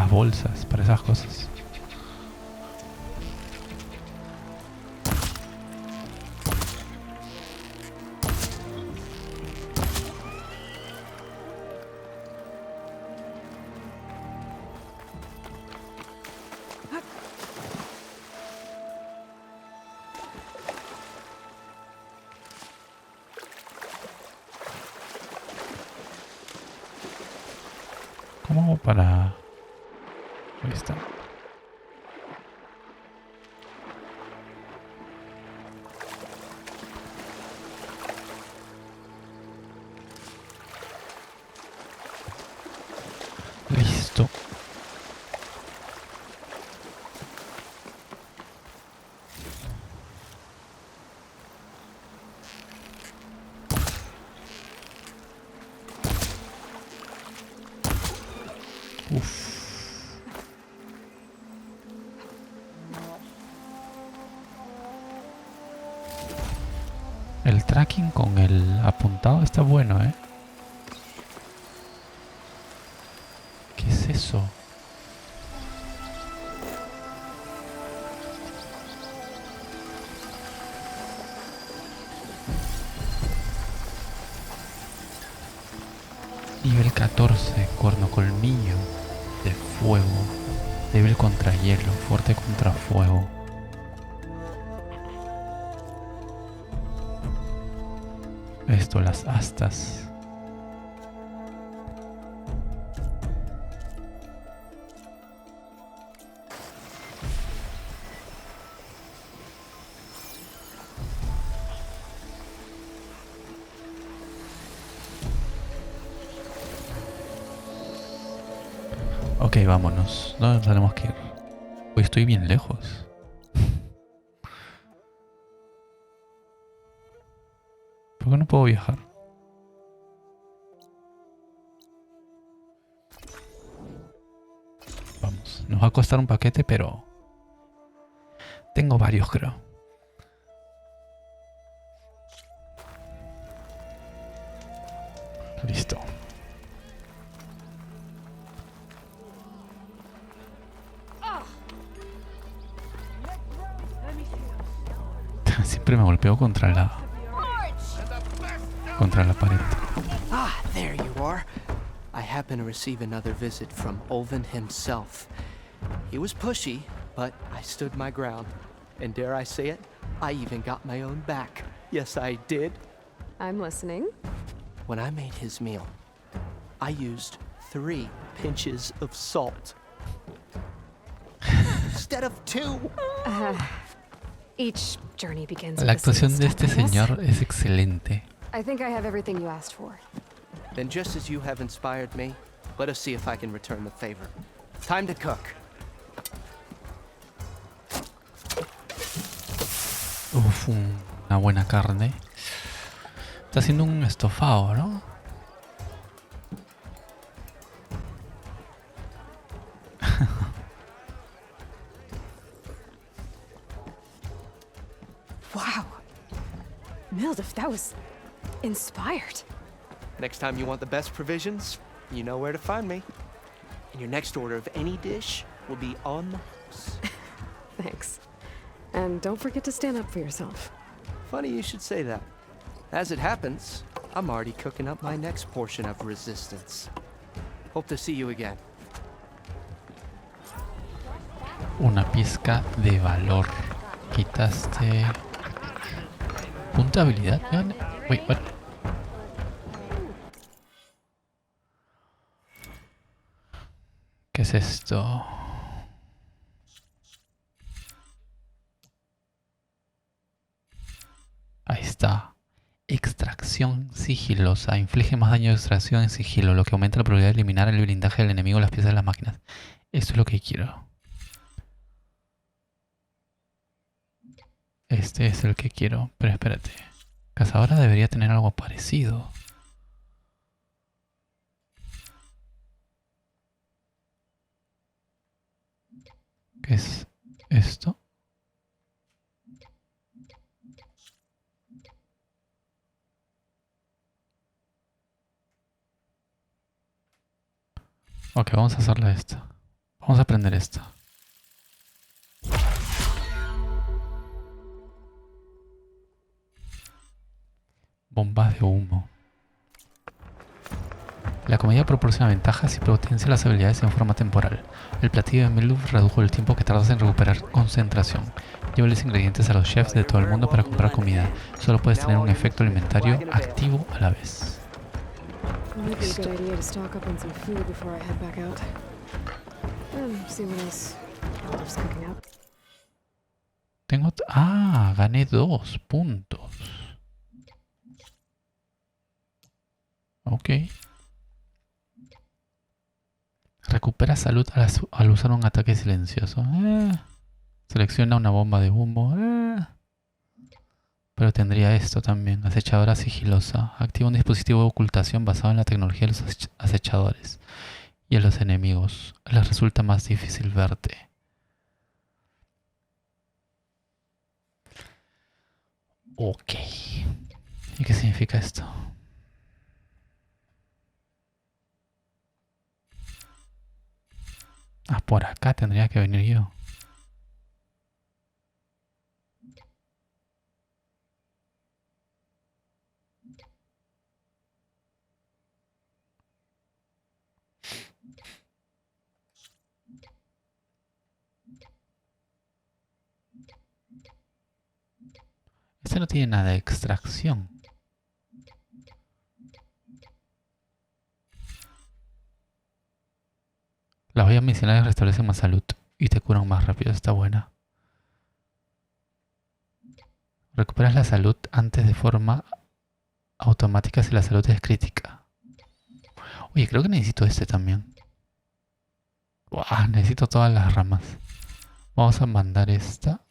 bolsas, para esas cosas. ¿Cómo hago para...? Ahí está. Listo. El tracking con el apuntado está bueno, ¿eh? ¿Qué es eso? Nivel 14, cuerno colmillo de fuego. Débil contra hielo, fuerte contra fuego. Esto, las astas. Ok, vámonos. ¿Dónde tenemos que ir? Hoy estoy bien lejos. ¿Por qué no puedo viajar? Vamos, nos va a costar un paquete, pero... tengo varios, creo. Listo. Siempre me golpeo contra la pared. Ah, there you are. I happen to receive another visit from Ulvund himself. He was pushy, but I stood my ground. And dare I say it, I even got my own back. Yes, I did. I'm listening. When I made his meal, I used 3 pinches of salt. Instead of 2. Each journey begins La with a actuación de single este step, I guess. señor es excelente. I think I have everything you asked for. Then just as you have inspired me, let us see if I can return the favor. Time to cook. Uf, una buena carne. Está haciendo un estofado, ¿no? Wow. Mildif, that was inspired. Next time you want the best provisions, you know where to find me. And your next order of any dish will be on the house. Thanks. And don't forget to stand up for yourself. Funny you should say that. As it happens, I'm already cooking up my next portion of resistance. Hope to see you again. Una pizca de valor. Quitaste... punta de habilidad. Wait, what? ¿Qué es esto? Ahí está. Extracción sigilosa. Inflige más daño de extracción en sigilo, lo que aumenta la probabilidad de eliminar el blindaje del enemigo o las piezas de las máquinas. Esto es lo que quiero. Este es el que quiero. Pero espérate. Cazadora debería tener algo parecido. ¿Qué es esto? Ok, vamos a hacerle esto. Vamos a aprender esto. Bombas de humo. La comedia proporciona ventajas y potencia las habilidades en forma temporal. El platillo de Miluf redujo el tiempo que tardas en recuperar concentración. Lleva los ingredientes a los chefs de todo el mundo para comprar comida. Solo puedes tener un efecto alimentario activo a la vez. Listo. Tengo... Ah, gané 2 puntos. Ok. Recupera salud al usar un ataque silencioso. Selecciona una bomba de humo. Pero tendría esto también. Acechadora sigilosa. Activa un dispositivo de ocultación basado en la tecnología de los acechadores. Y a los enemigos les resulta más difícil verte. Ok. ¿Y qué significa esto? Ah, por acá tendría que venir yo. Este no tiene nada de extracción. Las ollas medicinales restablecen más salud y te curan más rápido. Está buena. Recuperas la salud antes de forma automática si la salud es crítica. Oye, creo que necesito este también. Buah, necesito todas las ramas. Vamos a mandar esta.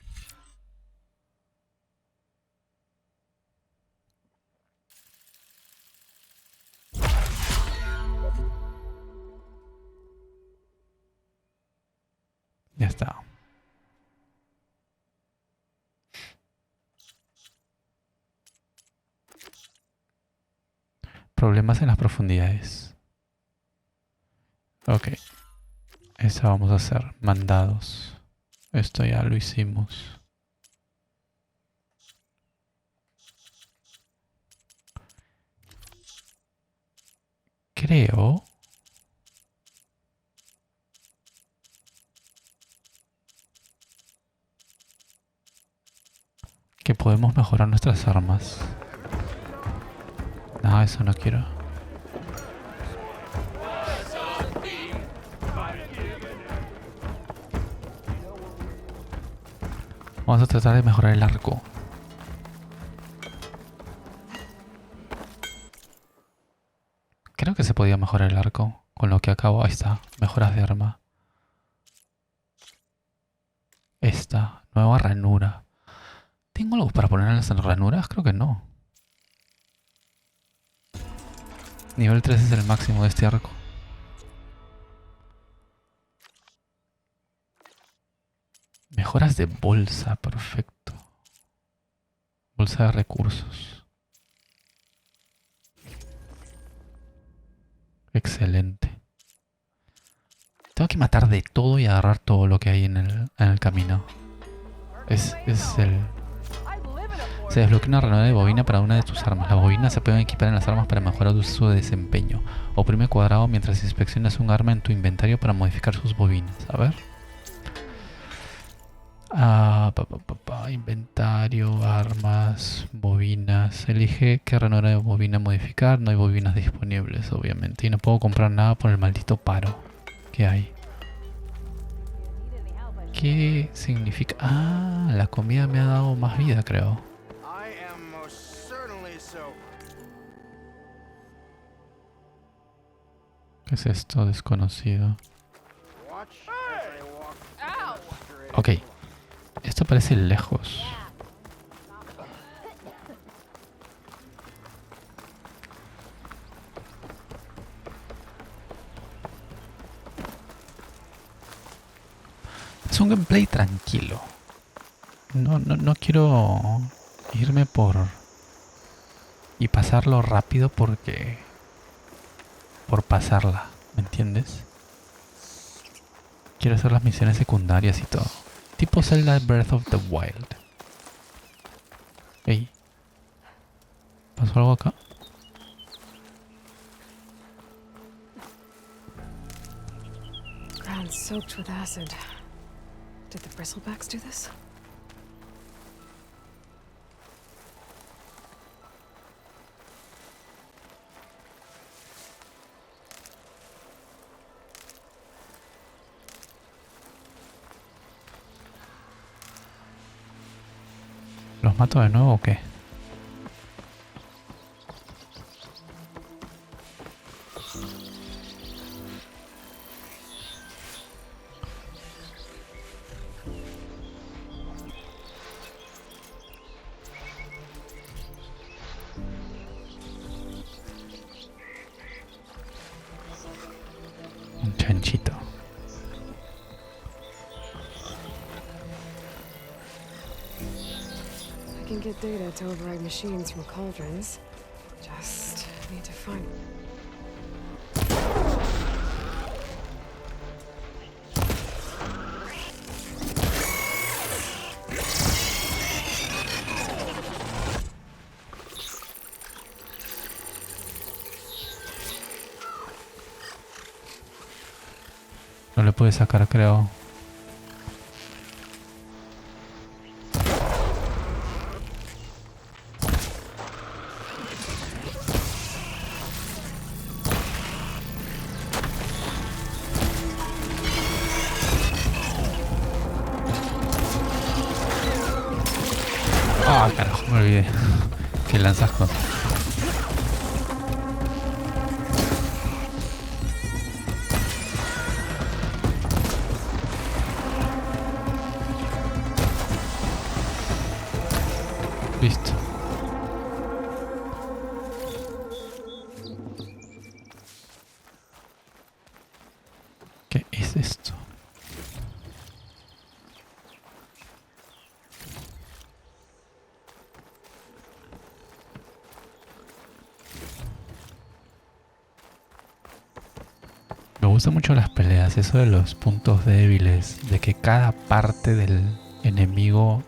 Ya está. Problemas en las profundidades. Ok. Esa vamos a hacer. Mandados. Esto ya lo hicimos. Creo... que podemos mejorar nuestras armas. No, eso no quiero. Vamos a tratar de mejorar el arco. Creo que se podía mejorar el arco. Con lo que acabo, ahí está. Mejoras de arma. Esta, nueva ranura. ¿Tengo algo para poner en las ranuras? Creo que no. Nivel 3 es el máximo de este arco. Mejoras de bolsa, perfecto. Bolsa de recursos. Excelente. Tengo que matar de todo y agarrar todo lo que hay en el camino. Es el... Se desbloquea una ranura de bobina para una de tus armas. Las bobinas se pueden equipar en las armas para mejorar su desempeño. Oprime cuadrado mientras inspeccionas un arma en tu inventario para modificar sus bobinas. A ver. Inventario, armas, bobinas. Elige qué ranura de bobina modificar. No hay bobinas disponibles, obviamente. Y no puedo comprar nada por el maldito paro que hay. ¿Qué significa? Ah, la comida me ha dado más vida, creo. ¿Qué es esto? Desconocido. Ok. Esto parece lejos. Es un gameplay tranquilo. No quiero irme por... y pasarlo rápido porque... por pasarla, ¿me entiendes? quiero hacer las misiones secundarias y todo. Tipo Zelda Breath of the Wild. Ey. ¿Pasó algo acá? Ground soaked with acid. Did the bristlebacks do this? ¿Los mato de nuevo o qué? Un chanchito. I can get data to override machines from cauldrons. Just need to find... No le puede sacar, creo. Ah, carajo, me olvidé. Que lanzas con... Listo. ¿Qué es esto? Me gustan mucho las peleas, eso de los puntos débiles, de que cada parte del enemigo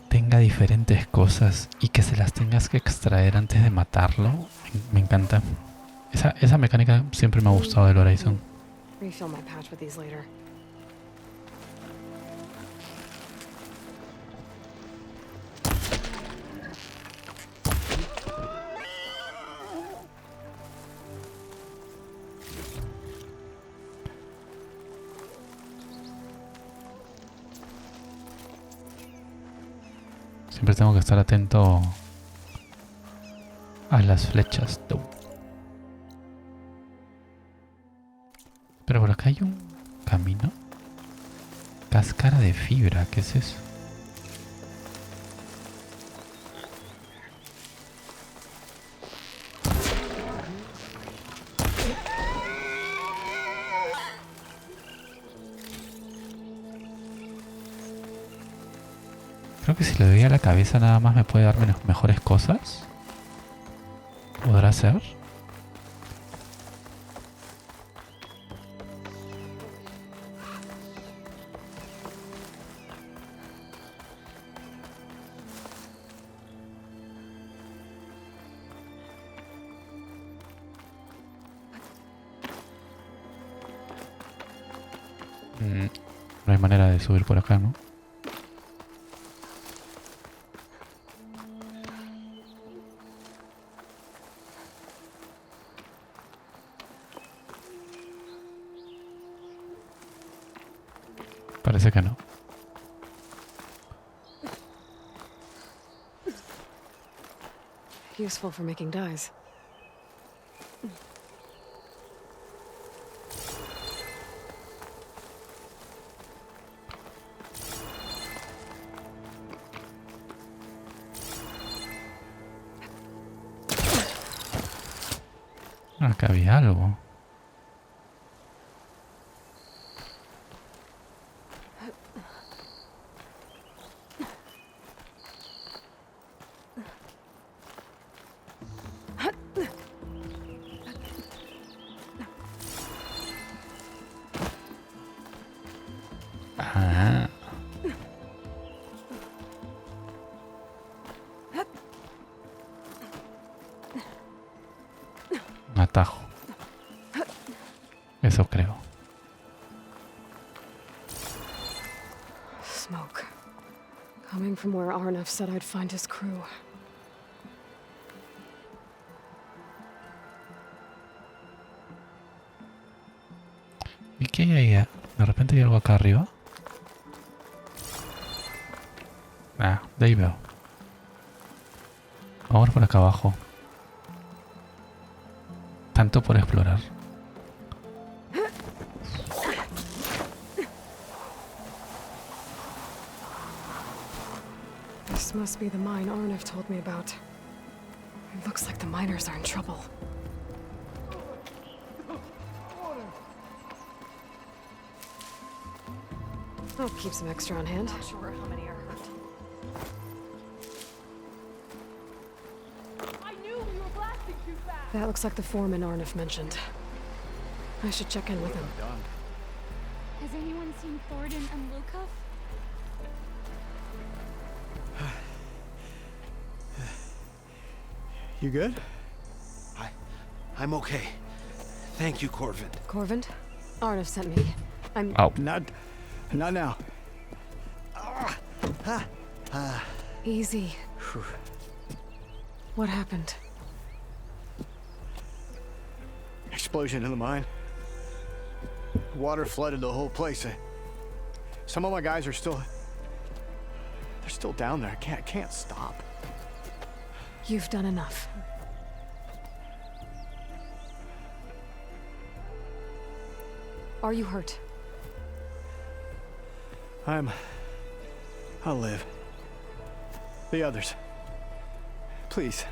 tenga diferentes cosas y que se las tengas que extraer antes de matarlo. Me encanta. Esa mecánica siempre me ha gustado del Horizon. Refill my patch with these later. Siempre tengo que estar atento a las flechas. Pero por acá hay un camino. Cáscara de fibra, ¿qué es eso? Creo que si le doy a la cabeza nada más me puede dar mejores cosas. ¿Podrá ser? No hay manera de subir por acá, ¿no? Parece que no. Useful for making dyes. Acá había algo. Ah. Un atajo. Eso creo. Smoke. Coming from where Arnav said I'd find his crew. ¿Y qué hay ahí? De repente hay algo acá arriba. Ah, de ahí veo. Vamos por acá abajo. Tanto por explorar. This must be the mine Arnav told me about. It looks like the miners are in trouble. I'll keep some extra on hand. Not sure how many are hurt. I knew we were blasting too fast. That looks like the foreman Arnav mentioned. I should check in with him. Has anyone seen Thornton and Lukov? You good? I'm okay. Thank you, Corvin. Corvin? Arnav sent me. I'm... Oh. Not now. Easy. What happened? Explosion in the mine. Water flooded the whole place. Some of my guys are still... They're still down there. I can't stop. You've done enough. Are you hurt? I'll live. The others. Please.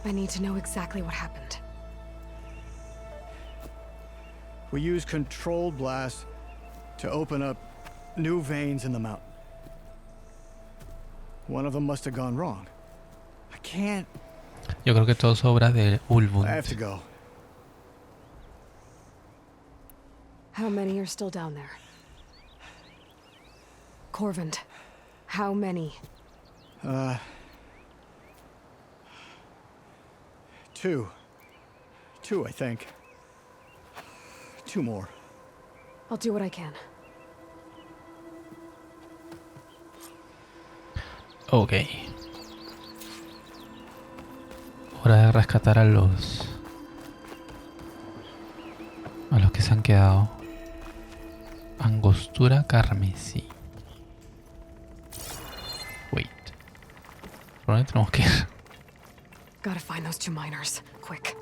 I need to know exactly what happened. We used controlled blasts to open up new veins in the mountain. One of them must have gone wrong. I can't... Yo creo que todo es obra de Ulvund. I have to go. How many are still down there? Corvin, how many? Two, I think. 2 more. I'll do what I can. Ok. Hora de rescatar a los que se han quedado. Angostura carmesí. Wait. ¿Por dónde tenemos que ir? Gotta find those 2 miners. Quick.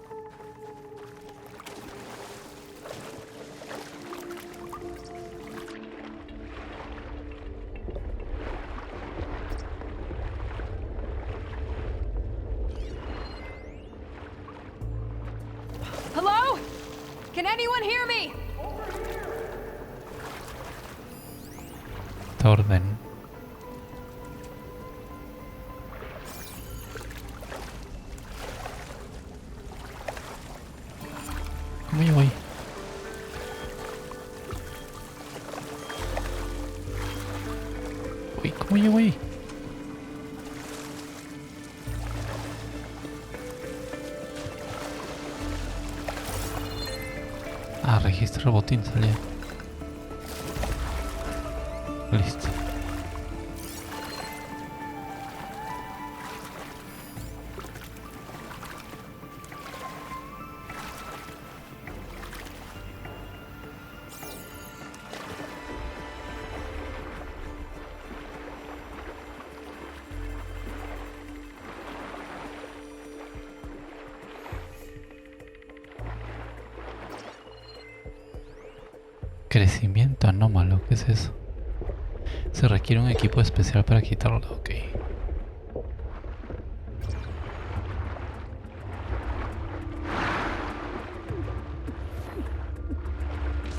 Hello? Can anyone hear me? Orden. ¿Cómo llego ahí? Uy, ¿cómo llego ahí? Ah, registro el botín salía. Listo. Crecimiento anómalo, ¿qué es eso? Se requiere un equipo especial para quitarlo, ok.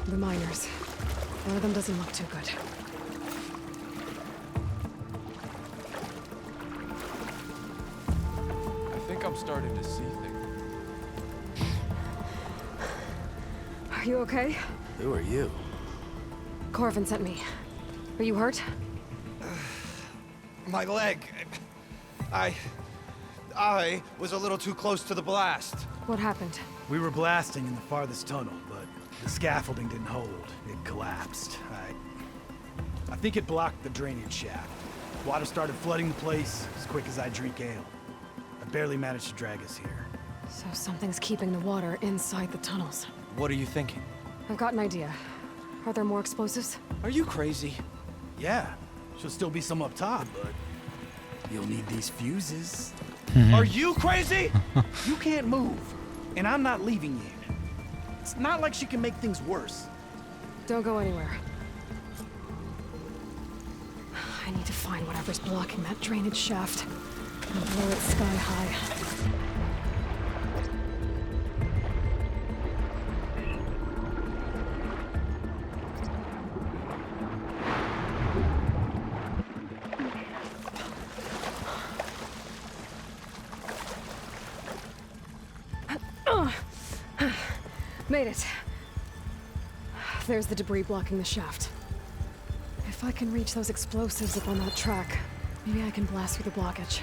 The miners. One of them doesn't look too good. I think I'm starting to see things. Are you okay? Who are you? Corvin sent me. Are you hurt? My leg. I was a little too close to the blast. What happened? We were blasting in the farthest tunnel, but the scaffolding didn't hold. It collapsed. I think it blocked the drainage shaft. Water started flooding the place as quick as I drink ale. I barely managed to drag us here. So something's keeping the water inside the tunnels. What are you thinking? I've got an idea. Are there more explosives? Are you crazy? Yeah, should still be some up top, but you'll need these fuses. Are you crazy? You can't move, and I'm not leaving you. It's not like she can make things worse. Don't go anywhere. I need to find whatever's blocking that drainage shaft and blow it sky high. Made it. There's the debris blocking the shaft. If I can reach those explosives up on that track, maybe I can blast through the blockage.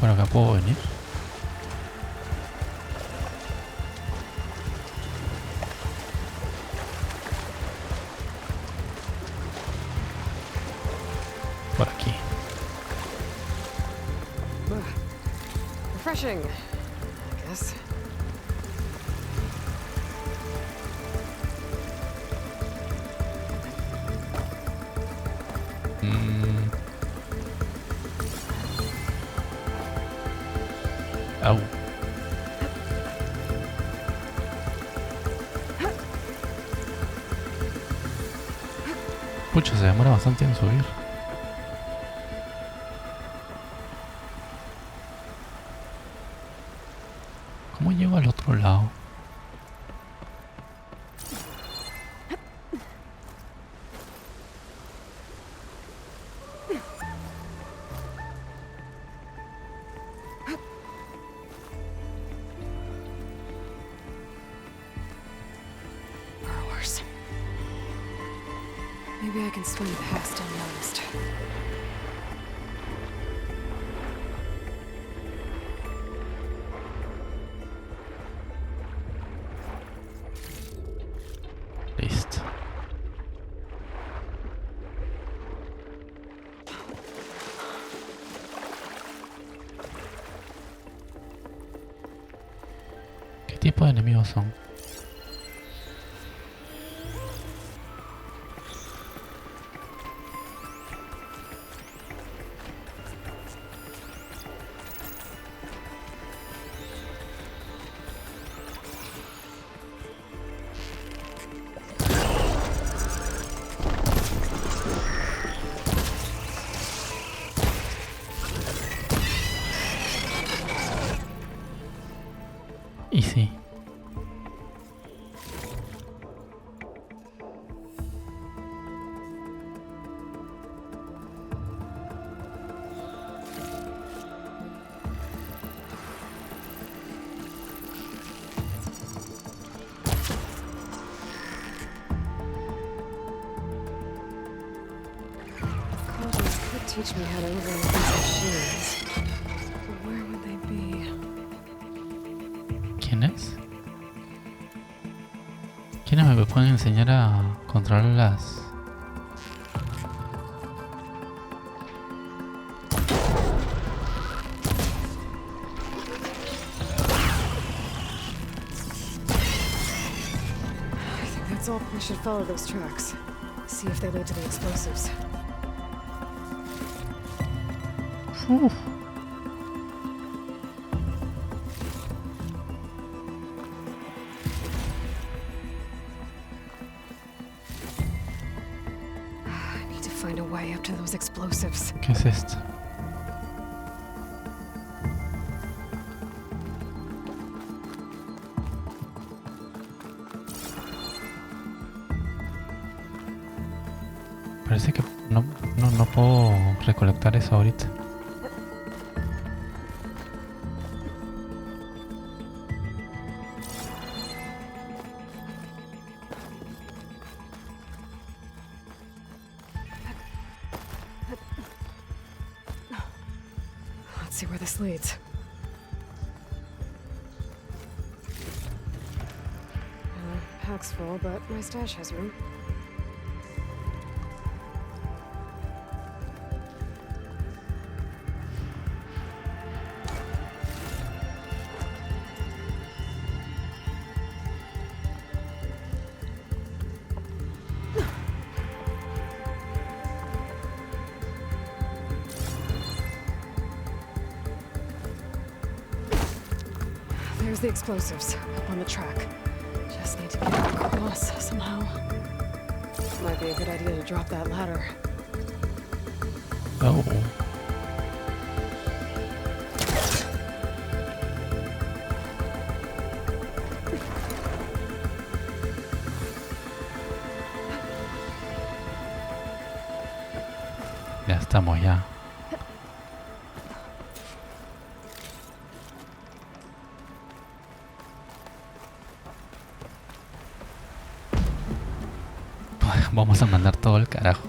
Por acá puedo venir. Por aquí. Refreshing, I guess. Au. Pucha, se demora bastante en subir. ¿Cómo llego al otro lado? Burrowers. Maybe I can swing past unnoticed. Listo. ¿Qué tipo de enemigos son? Y sí. College could teach me how to overload these machines. But where would they be? ¿Quiénes? ¿Quiénes me pueden enseñar a controlar las... I think that's all. We should follow those tracks. See if they lead to the explosives. Uf. I need to find a way up to those explosives. ¿Qué es esto? Parece que no puedo recolectar eso ahorita. Let's see where this leads. Pack's full, but my stash has room. There's the explosives up on the track. Just need to get across somehow. Might be a good idea to drop that ladder. Oh. Ya estamos ya. Vamos a mandar todo el carajo.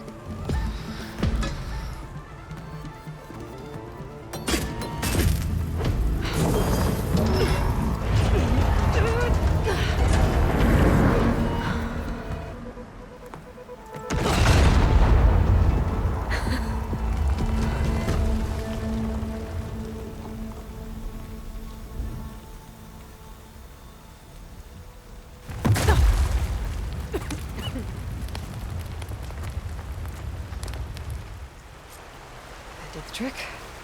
Did the trick.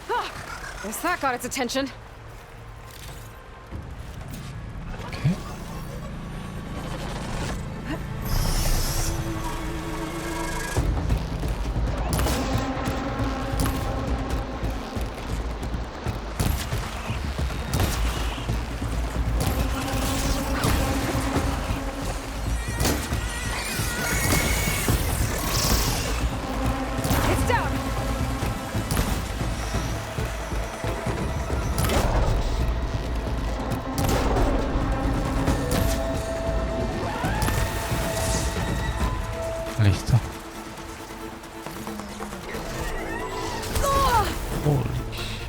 Ah, guess that got its attention. Okay. It's down. Listo. Holy shit.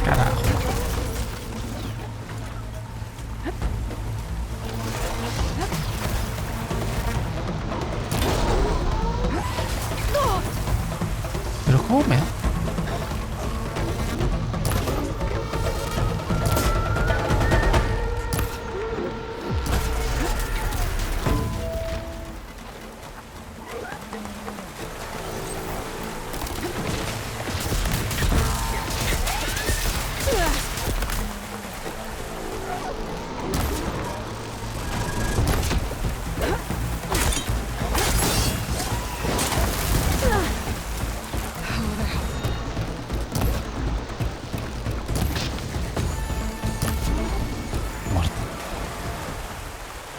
Carajo. Pero ¿cómo me?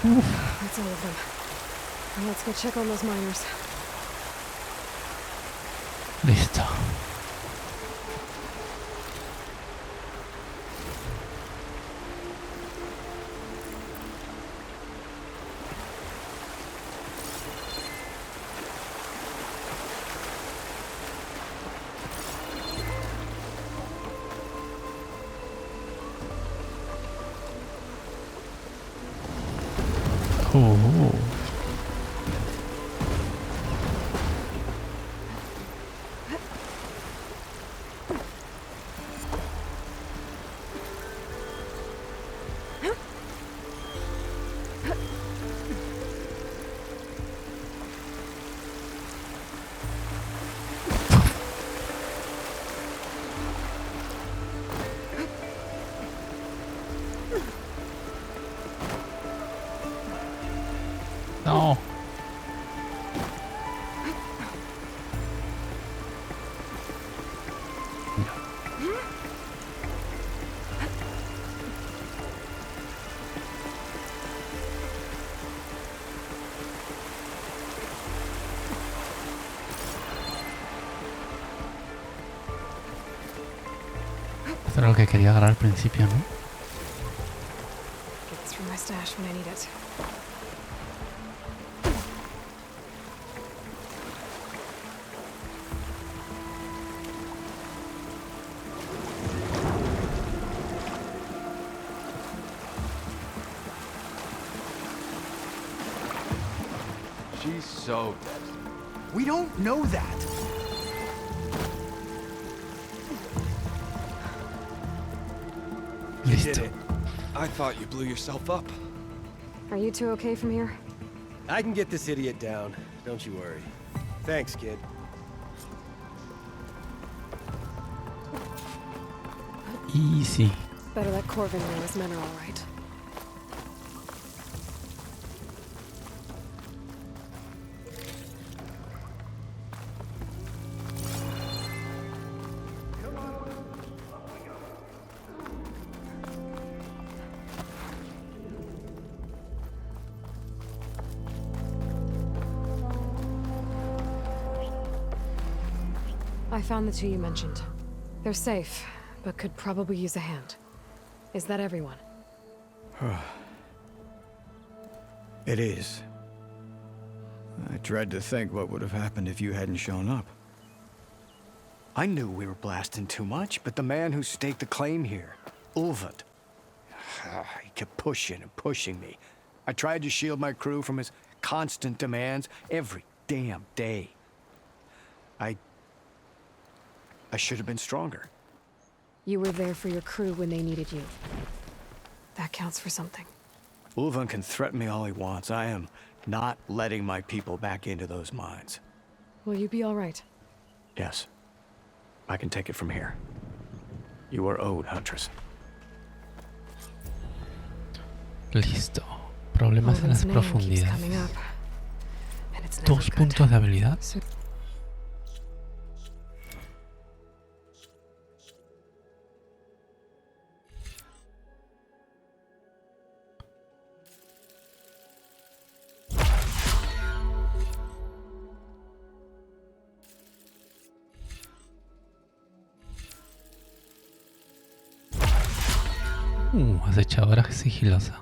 That's all of them. Now let's go check on those miners. Listo. Oh. Era lo que quería agarrar al principio, ¿no? Get this from my stash when I need it. She's so dead. We don't know that. You Listo. did it. I thought you blew yourself up. Are you two okay from here? I can get this idiot down. Don't you worry. Thanks, kid. Easy. Better let Corvin know his men are all right. I found the two you mentioned. They're safe, but could probably use a hand. Is that everyone? It is. I dread to think what would have happened if you hadn't shown up. I knew we were blasting too much, but the man who staked the claim here, Ulvund, he kept pushing and pushing me. I tried to shield my crew from his constant demands every damn day. I should have been stronger. You were there for your crew when they needed you. That counts for something. Ulvund can threaten me all he wants. I am not letting my people back into those mines. Will you be all right? Yes. I can take it from here. You are owed, Huntress. Listo. Problemas en las Ulvund's name keeps profundidades. coming up, and it's never 2 good. puntos de habilidad. Acechadora sigilosa.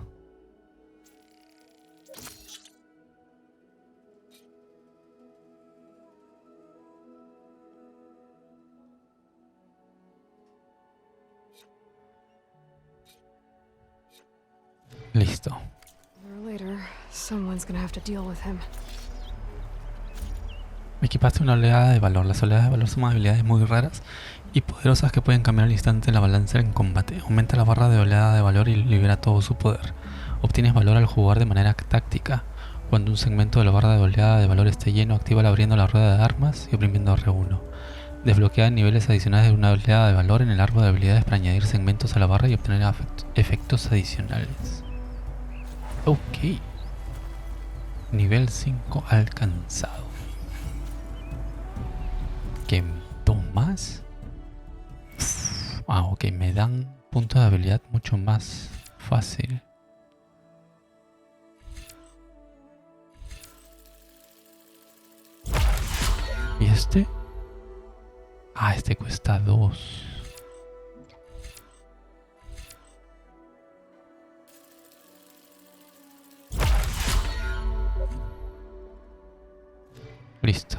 Listo. Sooner or later, someone's gonna have to deal with him. Equipaste una oleada de valor. Las oleadas de valor son habilidades muy raras y poderosas que pueden cambiar al instante la balanza en combate. Aumenta la barra de oleada de valor y libera todo su poder. Obtienes valor al jugar de manera táctica. Cuando un segmento de la barra de oleada de valor esté lleno, actívala abriendo la rueda de armas y oprimiendo R1. Desbloquea niveles adicionales de una oleada de valor en el árbol de habilidades para añadir segmentos a la barra y obtener efectos adicionales. Ok. Nivel 5 alcanzado. ¿Qué? ¿2 más? Ah, ok, me dan puntos de habilidad mucho más fácil. ¿Y este? Ah, este cuesta 2. Listo.